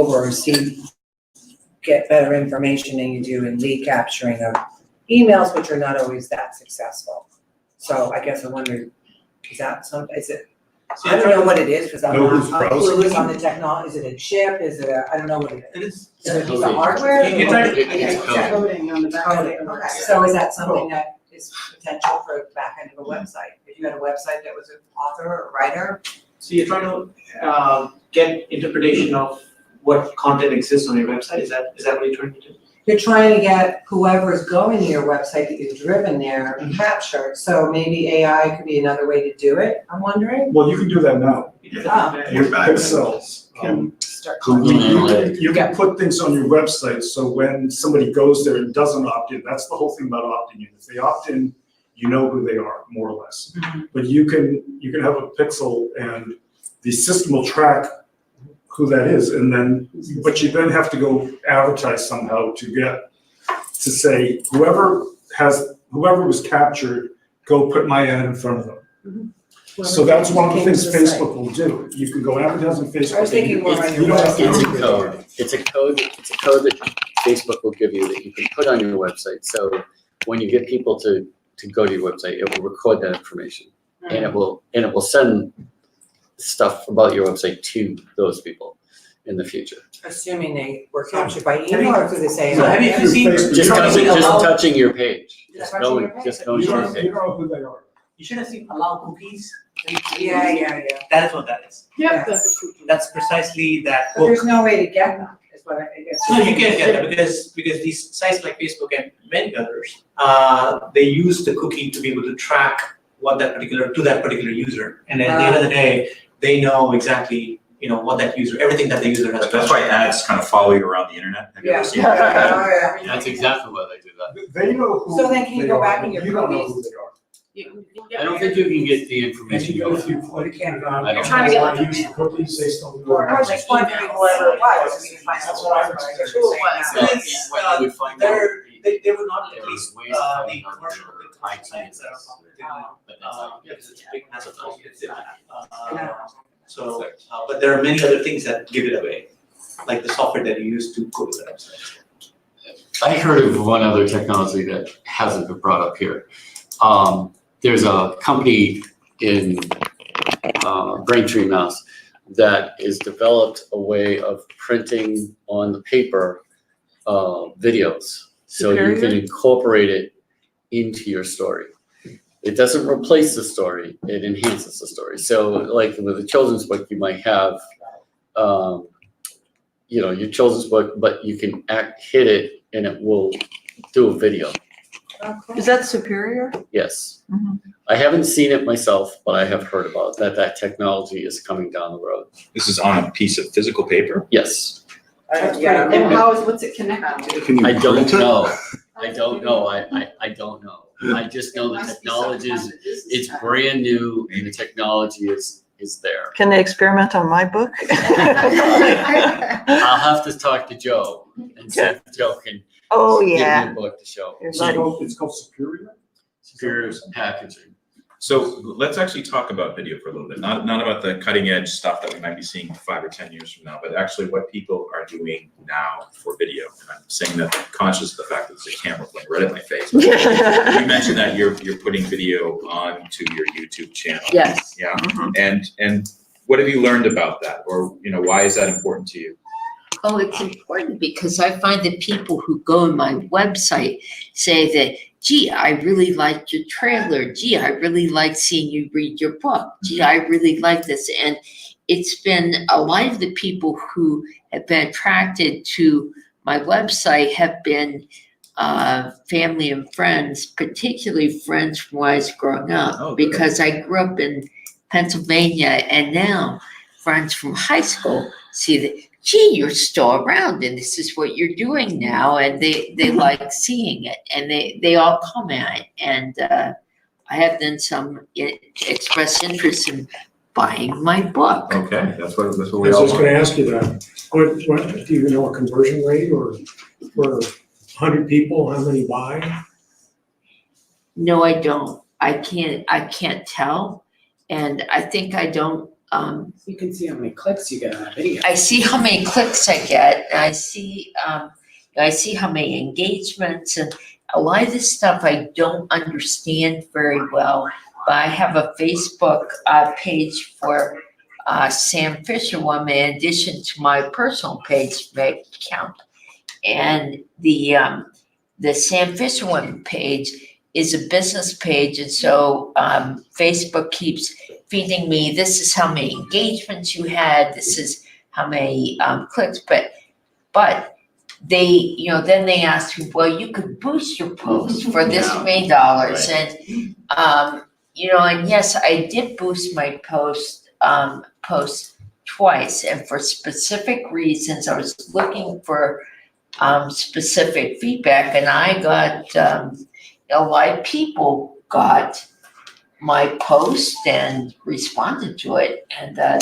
get better information than you do in lead capturing of emails, which are not always that successful. So I guess I wonder, is it, I don't know what it is, because I'm not clueless on the technology. Is it a chip? Is it I don't know what it is. It is. Is it a piece of hardware? It's like- It's coding. Coding on the back end of the Okay, website. so is that something that is potential for a back end of a website? If you had a website that was an author or a writer? So you're trying to get interpretation of what content exists on your website, is that what you're trying to do? You're trying to get whoever's going to your website that you've driven there captured, so maybe AI could be another way to do it, I'm wondering? Well, you can do that now. Ah. With pixels. You can put things on your website, so when somebody goes there and doesn't opt in, that's the whole thing about opting in. If they opt in, you know who they are, more or less. But you can have a pixel and the system will track who that is, and then, but you then have to go advertise somehow to say, whoever was captured, go put my ad in front of them. So that's one of the things Facebook will do. You can go advertise on Facebook. I was thinking more on your You don't have to It's a do code. that. It's a code that Facebook will give you that you can put on your website. So when you get people to go to your website, it will record that information. And it will send stuff about your website to those people in the future. Assuming they were captured by email or through this AI? So have you seen? Facebook. Just touching your page. Just touching your page. Just going You to your don't page. know who they are. You should have seen allow cookies. Yeah. That is what that is. Yep, that's a cookie. That's precisely that But hook. there's no way to get them, is what I guess. No, you can get that because these sites like Facebook and many others, they use the cookie to be able to track that particular user. And at the end of the day, they know exactly, what that user, everything that the user has. That's why ads kind of follow you around the internet. Have you ever seen that? Oh, yeah. That's exactly why they do that. They know who So then can you they go are, back in but your you don't know cookies? who they are. I don't think you can get the And information. you go through, like, I don't Trying to get I like use the cookies based on. Or I was just wondering whoever it was, I mean, if I That's what I was was. Who it was. So, It's, when you would find out, they would not there release was the ways of finding out commercial your commercial sites that are IPs, public. but that's how you Because get it's it. a big massive market, it's Yeah. So, but there are many other things that give it away, like the software that you use to go to the website. I heard of one other technology that hasn't been brought up here. There's a company in Braintree, Mass, that has developed a way of printing on the paper videos. So you can incorporate it into your story. It doesn't replace the story, it enhances the story. So like with a children's book, you might have, your children's book, but you can hit it and it will do a video. Is that superior? Yes. Mhm. I haven't seen it myself, but I have heard about that technology is coming down the road. This is on a piece of physical paper? Yes. Yeah. And what's it connected to? Can you I don't print it? know. I don't know. I don't know. I just know the technology is, it's brand new and the technology is there. Can they experiment on my book? I'll have to talk to Joe and see if Joe can Oh, give me yeah. a book to show. Your It's buddy. called Superior? Superior's packaging. So let's actually talk about video for a little bit, not about the cutting edge stuff that we might be seeing 5 or 10 years from now, but actually what people are doing now for video. And I'm saying that conscious of the fact that there's a camera playing right at my face. You mentioned that you're putting video onto your YouTube channel. Yes. Yeah. Mhm. And what have you learned about that? Or, why is that important to you? Oh, it's important because I find that people who go on my website say that, gee, I really liked your trailer. Gee, I really like seeing you read your book. Gee, I really like this. And it's been a lot of the people who have been attracted to my website have been family and friends, particularly friends from when I was growing up. Oh, good. Because I grew up in Pennsylvania, and now friends from high school see that, gee, you're still around and this is what you're doing now. And they like seeing it, and they all comment. And I have done some express interest in buying my book. Okay, that's what I we was all just want. gonna ask you that. What, do you know a conversion rate, or for 100 people, how many buy? No, I don't. I can't tell. And I think I don't, You can see how many clicks you get on a video. I see how many clicks I get, and I see how many engagements, and a lot of this stuff I don't understand very well. But I have a Facebook page for Sam Fisher woman in addition to my personal page account, and the Sam Fisher woman page is a business page, and so Facebook keeps feeding me, this is how many engagements you had, this is how many clicks, but they, then they ask me, well, you could boost your post for this many dollars, and and yes, I did boost my post twice, and for specific reasons. I was looking for specific feedback, and I got a lot of people got my post and responded to it, and I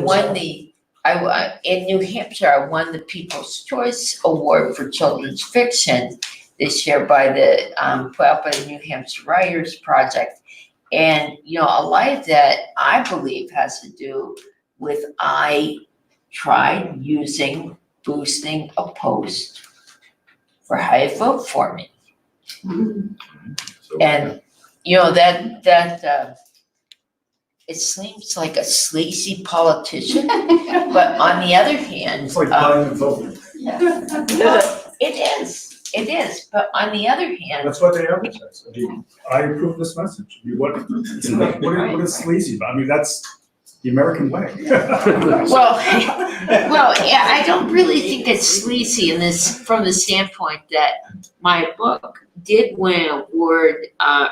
won in New Hampshire. I won the People's Choice Award for Children's Fiction this year by the put out by the New Hampshire Writers Project, and a lot of that I believe has to do with I tried boosting a post for how you vote for me. So, And that it seems like a sleazy politician, but on the other hand, It's like buying and voting. it is. But on the other hand, That's what they advertise. I mean, I approve this message. I mean, what is sleazy about? I mean, that's the American way. well, yeah, I don't really think it's sleazy in this from the standpoint that my book did win an award,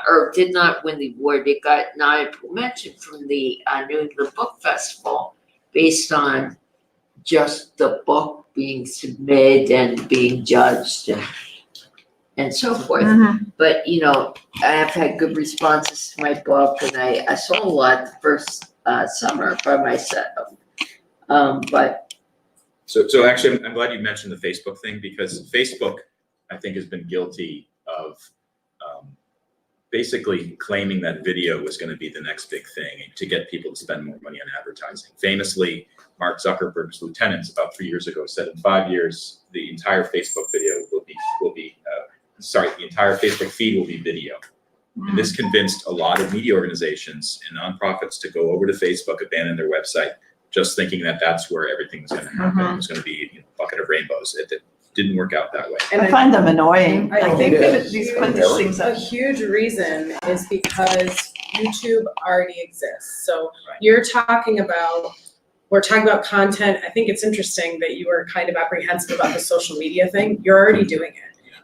or did not win the award. It got an honorable mention from the New England Book Festival based on just the book being submitted and being judged and so forth. Mhm. But I have had good responses to my book, and I sold a lot the first summer by myself. But So actually, I'm glad you mentioned the Facebook thing, because Facebook, I think, has been guilty of basically claiming that video was going to be the next big thing to get people to spend more money on advertising. Famously, Mark Zuckerberg's lieutenants about 3 years ago said in 5 years, the entire Facebook video the entire Facebook feed will be video. And this convinced a lot of media organizations and nonprofits to go over to Facebook, abandon their website, just thinking that that's where everything was going to happen. It was going to be a bucket of rainbows. It didn't work out that way. I find them annoying. I Like, they think put these things A up. huge reason is because YouTube already exists. So Right. you're talking about we're talking about content. I think it's interesting that you were kind of apprehensive about the social media thing. You're already doing it.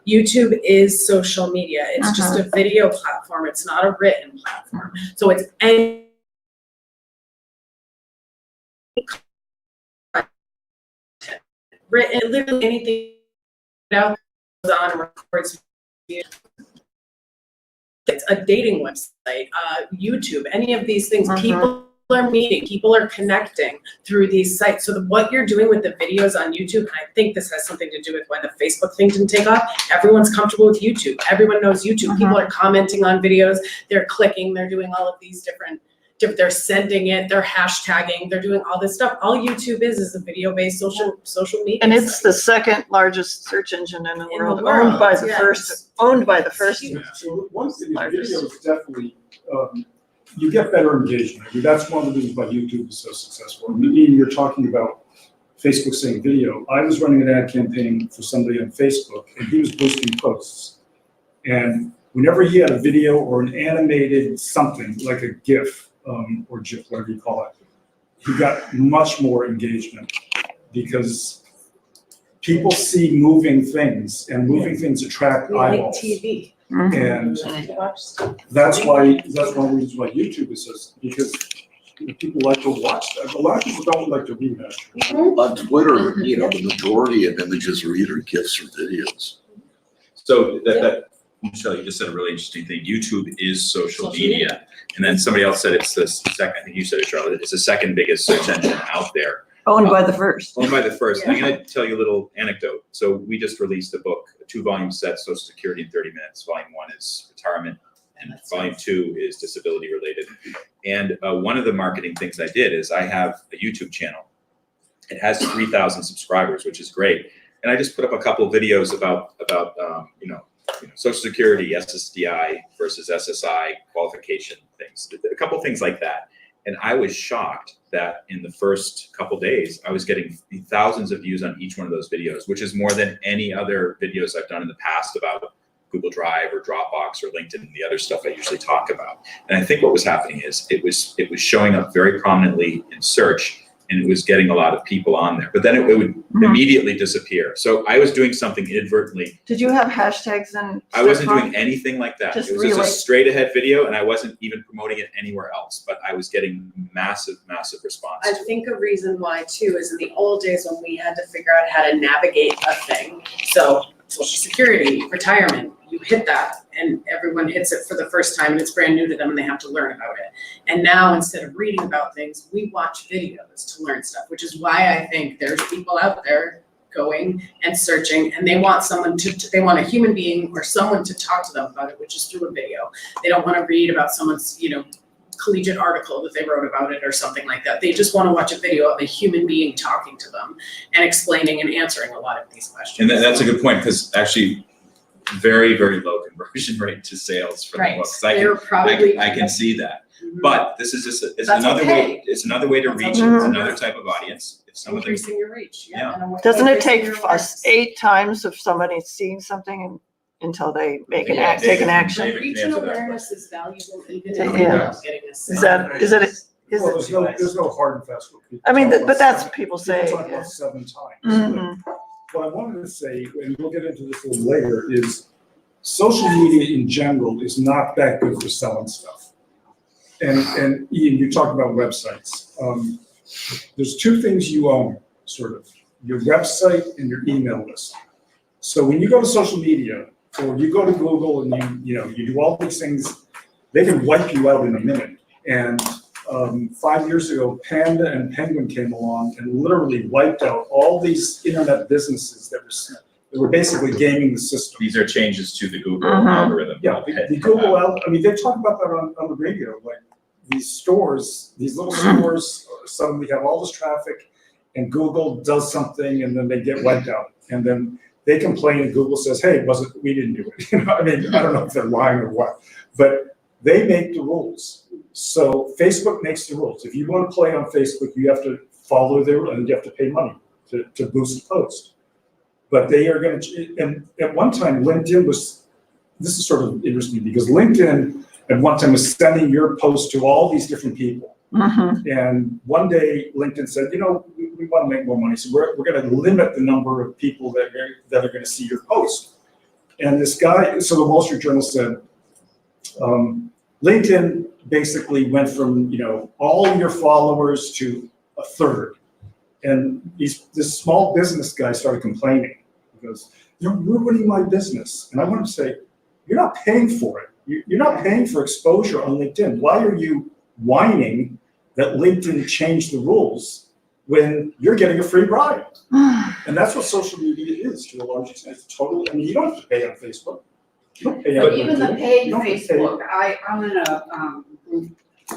YouTube is social media. It's just a video platform. It's not a written platform. So it's any written, literally anything out on and records. It's a dating website, YouTube, any of these things. People are meeting, people are connecting through these sites. So what you're doing with the videos on YouTube, and I think this has something to do with why the Facebook thing didn't take off, everyone's comfortable with YouTube. Everyone knows YouTube. People are commenting on videos, they're clicking, they're doing all of these different, they're sending it, they're hashtagging, they're doing all this stuff. All YouTube is a video-based social media. And it's site. the second largest search engine in the In the world, world, owned by the yes. first, owned by the first. Huge. So one thing is Largest. video is definitely, you get better engagement. I mean, that's one of the reasons why YouTube is so successful. I mean, Ian, you're talking about Facebook saying video. I was running an ad campaign for somebody on Facebook, and he was boosting posts. And whenever he had a video or an animated something, like a GIF, or GIF, whatever you call it, he got much more engagement because people see moving things, and moving things attract We like eyeballs. TV. And that's why one of the reasons why YouTube is so, because people like to watch that. A lot of people don't like to read that. On Twitter, you know, the majority of images are either GIFs or videos. So that Michelle, you just said a really interesting thing. YouTube is social media. And then somebody else said it's the second, I think you said it, Charlotte, it's the second biggest search engine out there. Owned by the first. Owned by the first. Yeah. I'm gonna tell you a little anecdote. So we just released a book, a 2-volume set, Social Security in 30 Minutes. Volume 1 is retirement, and Volume 2 is disability related. And one of the marketing things I did is I have a YouTube channel. It has 3,000 subscribers, which is great. And I just put up a couple of videos about Social Security, SSDI versus SSI qualification things, a couple things like that. And I was shocked that in the first couple days, I was getting thousands of views on each one of those videos, which is more than any other videos I've done in the past about Google Drive or Dropbox or LinkedIn and the other stuff I usually talk about. And I think what was happening is it was showing up very prominently in search, and it was getting a lot of people on there, but then it would immediately disappear. So I was doing something inadvertently. Did you have hashtags and? I wasn't doing anything like that. Just It was just a relay. straight ahead video, and I wasn't even promoting it anywhere else, but I was getting massive response. I think a reason why too is in the old days when we had to figure out how to navigate a thing. So Social Security, retirement, you hit that and everyone hits it for the first time and it's brand new to them and they have to learn about it. And now instead of reading about things, we watch videos to learn stuff, which is why I think there's people out there going and searching and they want they want a human being or someone to talk to them about it, which is through a video. They don't want to read about someone's, collegiate article that they wrote about it or something like that. They just want to watch a video of a human being talking to them and explaining and answering a lot of these questions. And that's a good point, because actually very low conversion rate to sales for the Right. books. They're probably. I can see that. Mhm. But this is just, it's That's another okay. way, it's another way to That's reach, okay. it's another type of audience. If some of them, Increasing your reach, Yeah. and Doesn't it increasing take your us awareness. 8 times of somebody seeing something until they take an David action? can Reach and answer that awareness is valuable even Yeah. without getting a Is sale. that, is it, Well, is there's no hard and fast rule. I mean, People but that's talk people about say. people talk about 7 times. Mhm. What I wanted to say, and we'll get into this a little later, is social media in general is not that good for selling stuff. And Ian, you talked about websites. There's 2 things you own, sort of, your website and your email list. So when you go to social media, or you go to Google and you do all these things, they can wipe you out in a minute. And 5 years ago, Panda and Penguin came along and literally wiped out all these internet businesses that were basically gaming the system. these are changes to the Google Mhm. algorithm. Yeah, the Google, they talk about that on the radio, like these stores, these little stores suddenly have all this traffic and Google does something and then they get wiped out. And then they complain and Google says, hey, we didn't do it. I mean, I don't know if they're lying or what, but they make the rules. So Facebook makes the rules. If you want to play on Facebook, you have to follow their, and you have to pay money to boost a post. But they are going to, and at one time, LinkedIn was, this is sort of interesting because LinkedIn, at one time was sending your post to all these different people. Mhm. And one day LinkedIn said, we want to make more money, so we're going to limit the number of people that are going to see your post. And this guy, so the Wall Street Journal said, LinkedIn basically went from all your followers to a third. And this small business guy started complaining. He goes, "You're ruining my business." And I want to say, you're not paying for it. You're not paying for exposure on LinkedIn. Why are you whining that LinkedIn changed the rules when you're getting a free ride? And that's what social media is to a large extent. It's totally, you don't have to pay on Facebook. You don't pay on But even the LinkedIn. paid You don't have to pay. Facebook, I'm in a group,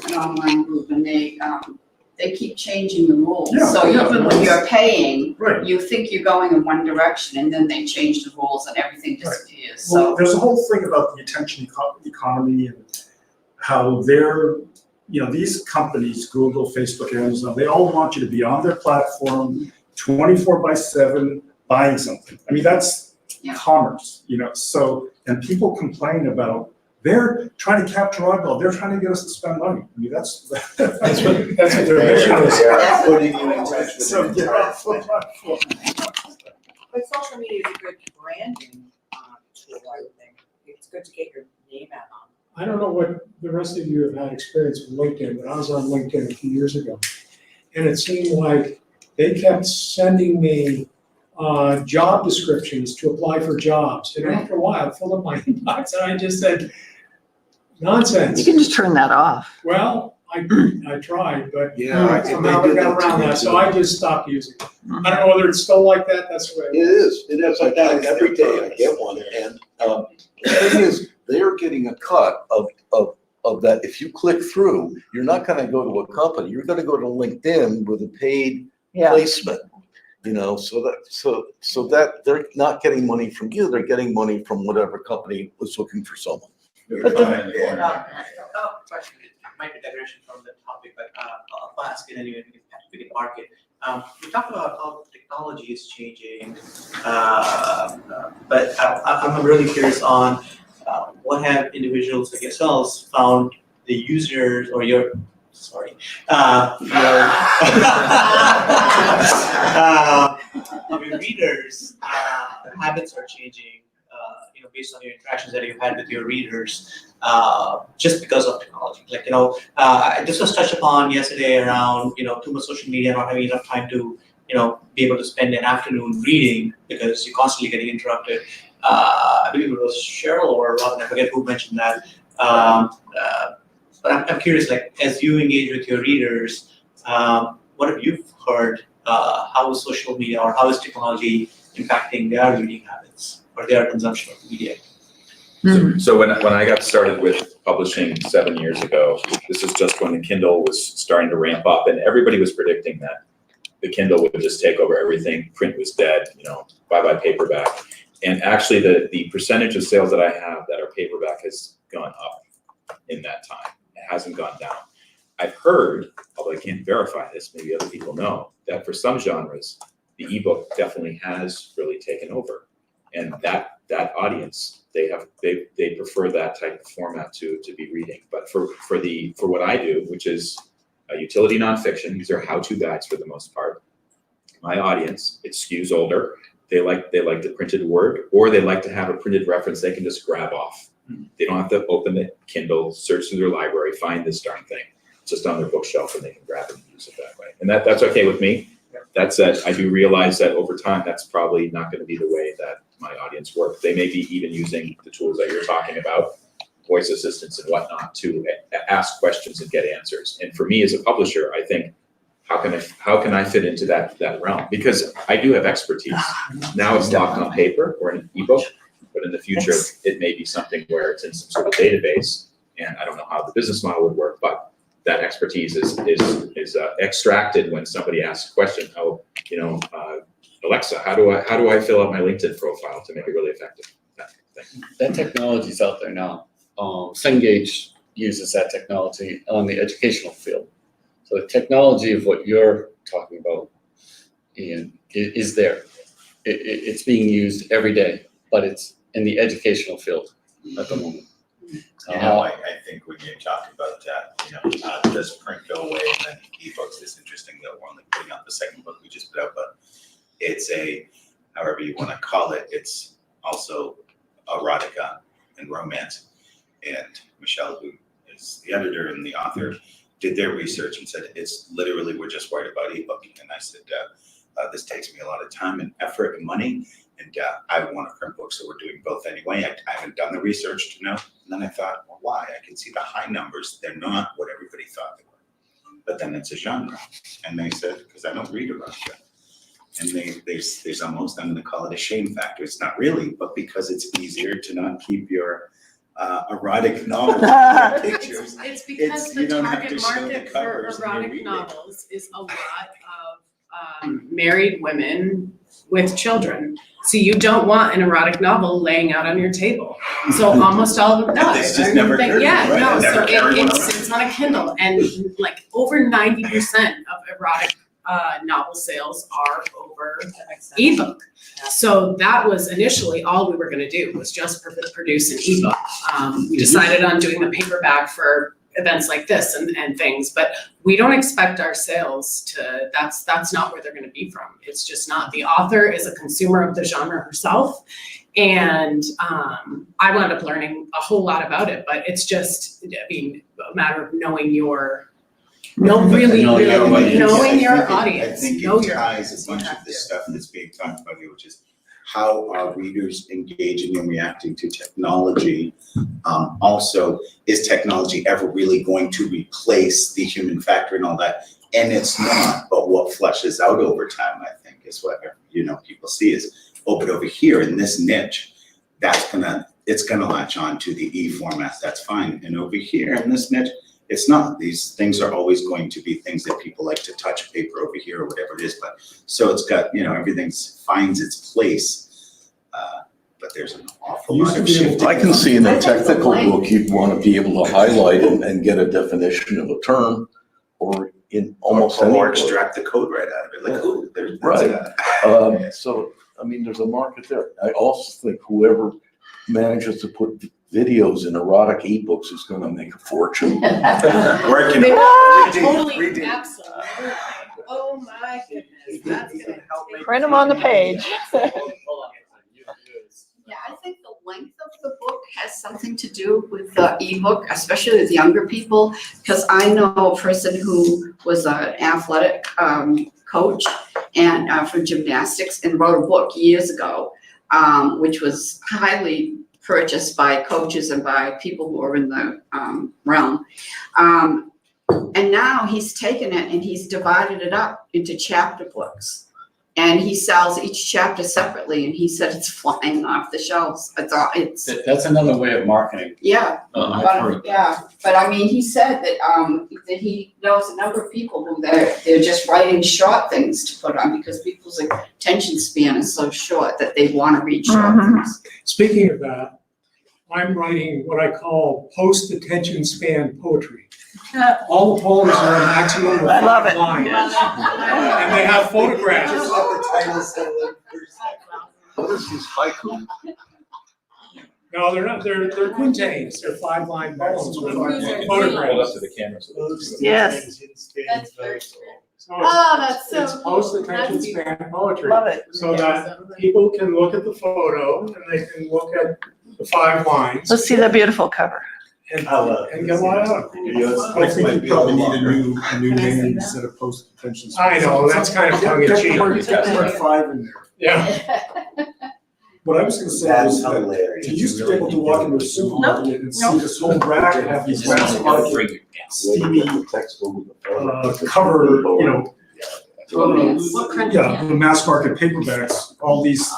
an online group, and they keep changing the rules. Yeah, So yeah, even when that's- you're paying, Right. you think you're going in one direction, and then they change the rules and everything disappears. Well, So there's a whole thing about the attention economy and how these companies, Google, Facebook, Amazon, they all want you to be on their platform 24/7 buying something. That's Yeah. commerce, so, and people complain about, they're trying to capture eyeballs, they're trying to get us to spend money. That's what their mission is. Yeah, putting you in touch with So the get entire off the platform. But social media is a good branding tool, I would think. It's good to get your name out on. I don't know what the rest of you have had experience with LinkedIn, but I was on LinkedIn a few years ago. And it seemed like they kept sending me job descriptions to apply for jobs. And after a while, I filled up my inbox and I just said, nonsense. You can just turn that off. Well, I tried, but Yeah. somehow I got around that, so I just stopped using it. I don't know whether it's still like that, that's the way It is. It is like that every day. I get one, and the thing is, they're getting a cut of that. If you click through, you're not going to go to a company. You're going to go to LinkedIn with a paid placement. So that they're not getting money from you. They're getting money from whatever company was looking for someone. Question, might be digression from the topic, but I'll ask it anyway, we can mark it. We talked about how technology is changing, but I'm really curious on what have individuals like yourselves found the users or your readers habits are changing, based on your interactions that you've had with your readers, just because of technology. This was touched upon yesterday around, too much social media, not having enough time to, be able to spend an afternoon reading because you're constantly getting interrupted. I believe it was Cheryl or Robin, I forget who mentioned that. But I'm curious, as you engage with your readers, what have you heard? How is social media or how is technology impacting their reading habits or their consumption of media? So when I got started with publishing 7 years ago, this is just when the Kindle was starting to ramp up, and everybody was predicting that the Kindle would just take over everything. Print was dead, bye-bye paperback. And actually the percentage of sales that I have that are paperback has gone up in that time. It hasn't gone down. I've heard, although I can't verify this, maybe other people know, that for some genres, the ebook definitely has really taken over. And that audience, they prefer that type of format to be reading. But for what I do, which is utility nonfiction, these are how-to guides for the most part. My audience, it skews older. They like the printed word, or they like to have a printed reference they can just grab off. They don't have to open the Kindle, search through their library, find this darn thing. It's just on their bookshelf and they can grab it and use it that way. And that's okay with me. That said, I do realize that over time, that's probably not going to be the way that my audience works. They may be even using the tools that you're talking about, voice assistants and whatnot, to ask questions and get answers. And for me as a publisher, I think, how can I fit into that realm? Because I do have expertise. Now it's locked on paper or in an ebook, but in the future, it may be something where it's in some sort of database, and I don't know how the business model would work, but that expertise is extracted when somebody asks a question. Alexa, how do I fill out my LinkedIn profile to make it really effective? That technology's out there now. Cengage uses that technology on the educational field. So the technology of what you're talking about, Ian, is there. It's being used every day, but it's in the educational field at the moment. You know, I think when you talk about that, does print go away and then ebooks is interesting that we're only putting out the second book we just put out, but it's however you want to call it, it's also erotica and romance. And Michelle, who is the editor and the author, did their research and said, it's literally, we're just worried about ebooking. And I said, this takes me a lot of time and effort and money. And I want to print books, so we're doing both anyway. I haven't done the research to know. And then I thought, well, why? I can see the high numbers. They're not what everybody thought they were. But then it's a genre. And they said, because I don't read erotica. And there's almost, I'm going to call it a shame factor. It's not really, but because it's easier to not keep your erotic novels with your pictures. It's because you the don't have target to show the market for covers and you're erotic reading. novels is a lot of married women with children. So you don't want an erotic novel laying out on your table. So almost all of them, no. This just never occurred to me, Yeah, right? no, I never so carried one it on. sits on a Kindle and like over 90% of erotic novel sales are over ebook. So that was initially all we were gonna do, was just produce an ebook. We decided on doing the paperback for events like this and things, but we don't expect our sales to, that's not where they're gonna be from. It's just not. The author is a consumer of the genre herself. And I wound up learning a whole lot about it, but it's just, I mean, a matter of knowing your, knowing your audience, I think know it your ties audience. a bunch of the stuff that's being talked about here, which is how are readers engaging and reacting to technology? Also, is technology ever really going to replace the human factor and all that? And it's not, but what flushes out over time, I think, is what, people see is, oh, but over here in this niche, it's gonna latch on to the e-format, that's fine. And over here in this niche, it's not. These things are always going to be things that people like to touch, paper over here or whatever it is. But so it's got, everything finds its place. But there's an awful lot of shit. I can see in a technical book, you'd want to be able to highlight and get a definition of a term, or in almost any Or book. extract the code right out of it. Like, ooh, there's Right. So, I mean, there's a market there. I also think whoever manages to put videos in erotic ebooks is going to make a fortune. Working. Totally, absolutely. Oh my goodness, that's gonna help me. Print them on the page. Yeah, I think the length of the book has something to do with the ebook, especially with younger people, because I know a person who was an athletic coach and for gymnastics and wrote a book years ago, which was highly purchased by coaches and by people who are in the realm. And now he's taken it and he's divided it up into chapter books. And he sells each chapter separately, and he said it's flying off the shelves. That's another way of marketing. Yeah, I've but, heard. but I mean, he said that he knows a number of people who they're just writing short things to put on because people's attention span is so short that they want to read short things. Speaking of that, I'm writing what I call post-attention span poetry. All the poems are a maximum of I love 5 it. lines. And they have photographs. What is this haiku? No, they're not, they're quintains, they're 5-line poems with Hold up photographs. to the camera. Yes. That's very true. So Oh, that's so it's cool. post-attention That's span poetry. Love it. So that people can look at the photo and they can look at the 5 lines Let's see the beautiful cover. and get a lot out of it. I think you probably need a new name instead of post-attention span. I know, that's kind of tongue in cheek. Get the word 5 in there. Yeah. What I was gonna say That's was that hilarious. you used to be able to walk into a supermarket and see this whole rack and have these mass market steamy Text over the phone. cover, What print? yeah, the mass market paperbacks, all these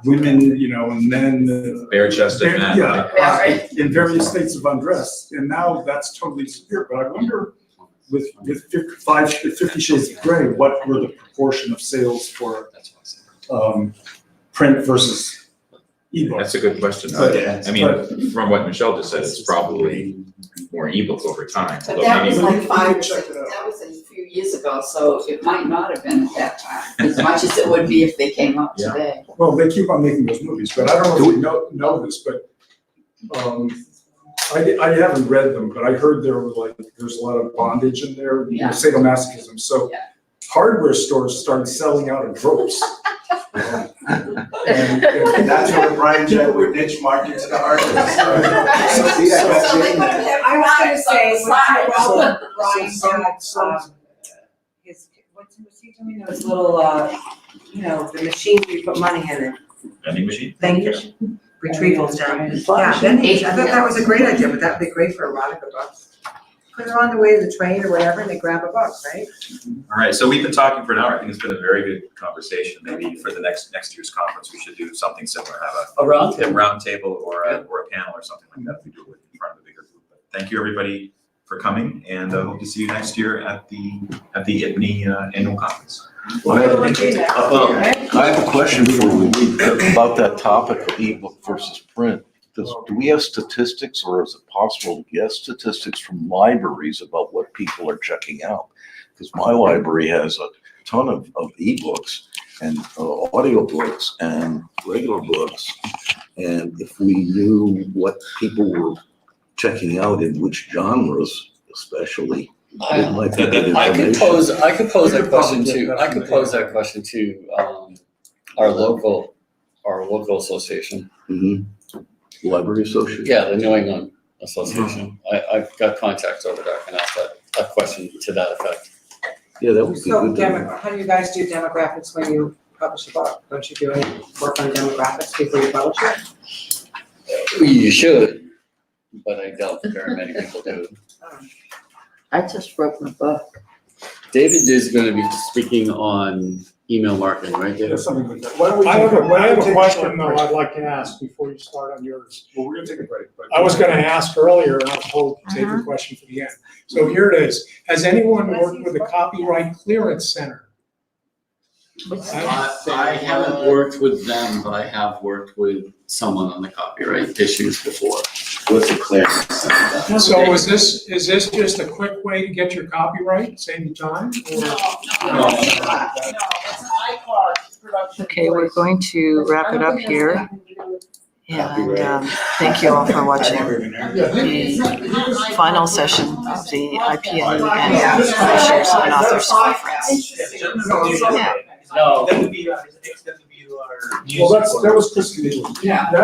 women, and men. Bare-chested men. Yeah, in various states of undress, and now that's totally disappeared, but I wonder with 50 Shades of Grey, what were the proportion of sales for print versus ebook? That's a good question. But- I mean, from what Michelle just said, it's probably more ebook over time. But although that maybe- was like Check it out. that was a few years ago, so it might not have been at that time, as much as it would be if they came out Yeah. today. Well, they keep on making those movies, but I don't know if you know this, but I haven't read them, but I heard there's a lot of bondage in there, Yeah. sadomasochism, so Yeah. hardware stores started selling out in droves. And That's where Brian Jett would niche market to the artists. See, I got you in there. I was gonna say, So- Brian had, his, what's he doing, those little, the machines where you put money in it. Vending machine? Thank you. Retrievals down. Yeah, vending, I thought that was a great idea, but that'd be great for erotica books. Put it on the way to the train or whatever, and they grab a book, right? All right, so we've been talking for an hour. I think it's been a very good conversation. Maybe for the next year's conference, we should do something similar, have A round a round table or a panel or something like that. We do it in front of a bigger group. But thank you, everybody, for coming, and hope to see you next year at the IPNE annual conference. Well, I have a question before we leave about that topic of ebook versus print. Do we have statistics, or is it possible to get statistics from libraries about what people are checking out? Because my library has a ton of ebooks and audiobooks and regular books. And if we knew what people were checking out in which genres especially, it might be good I could information. pose that question to our local association. Mhm. Library Association? Yeah, the New England Association. I've got contacts over there. I can ask that question to that effect. Yeah, that would be So, good. how do you guys do demographics when you publish a book? Don't you do any work on demographics before you publish it? You should, but I doubt that very many people do. I just wrote my book. David is going to be speaking on email marketing, right, Yeah, David? something like that. Why don't we I have a take question though break? I'd like to ask before you start on yours. Well, we're gonna take a break, but. I was gonna ask earlier, and I was told to save the question for the end. So here it is. Has anyone worked with a copyright clearance center? I haven't worked with them, but I have worked with someone on the copyright issues before. What's a clearance? So is this just a quick way to get your copyright, save you time? or- Okay, we're going to wrap it up here. And thank you all for watching the final session of the IPNE Annual Publishers and Authors Conference. Yeah. No. That would be our. Well, that was Christine. Yeah.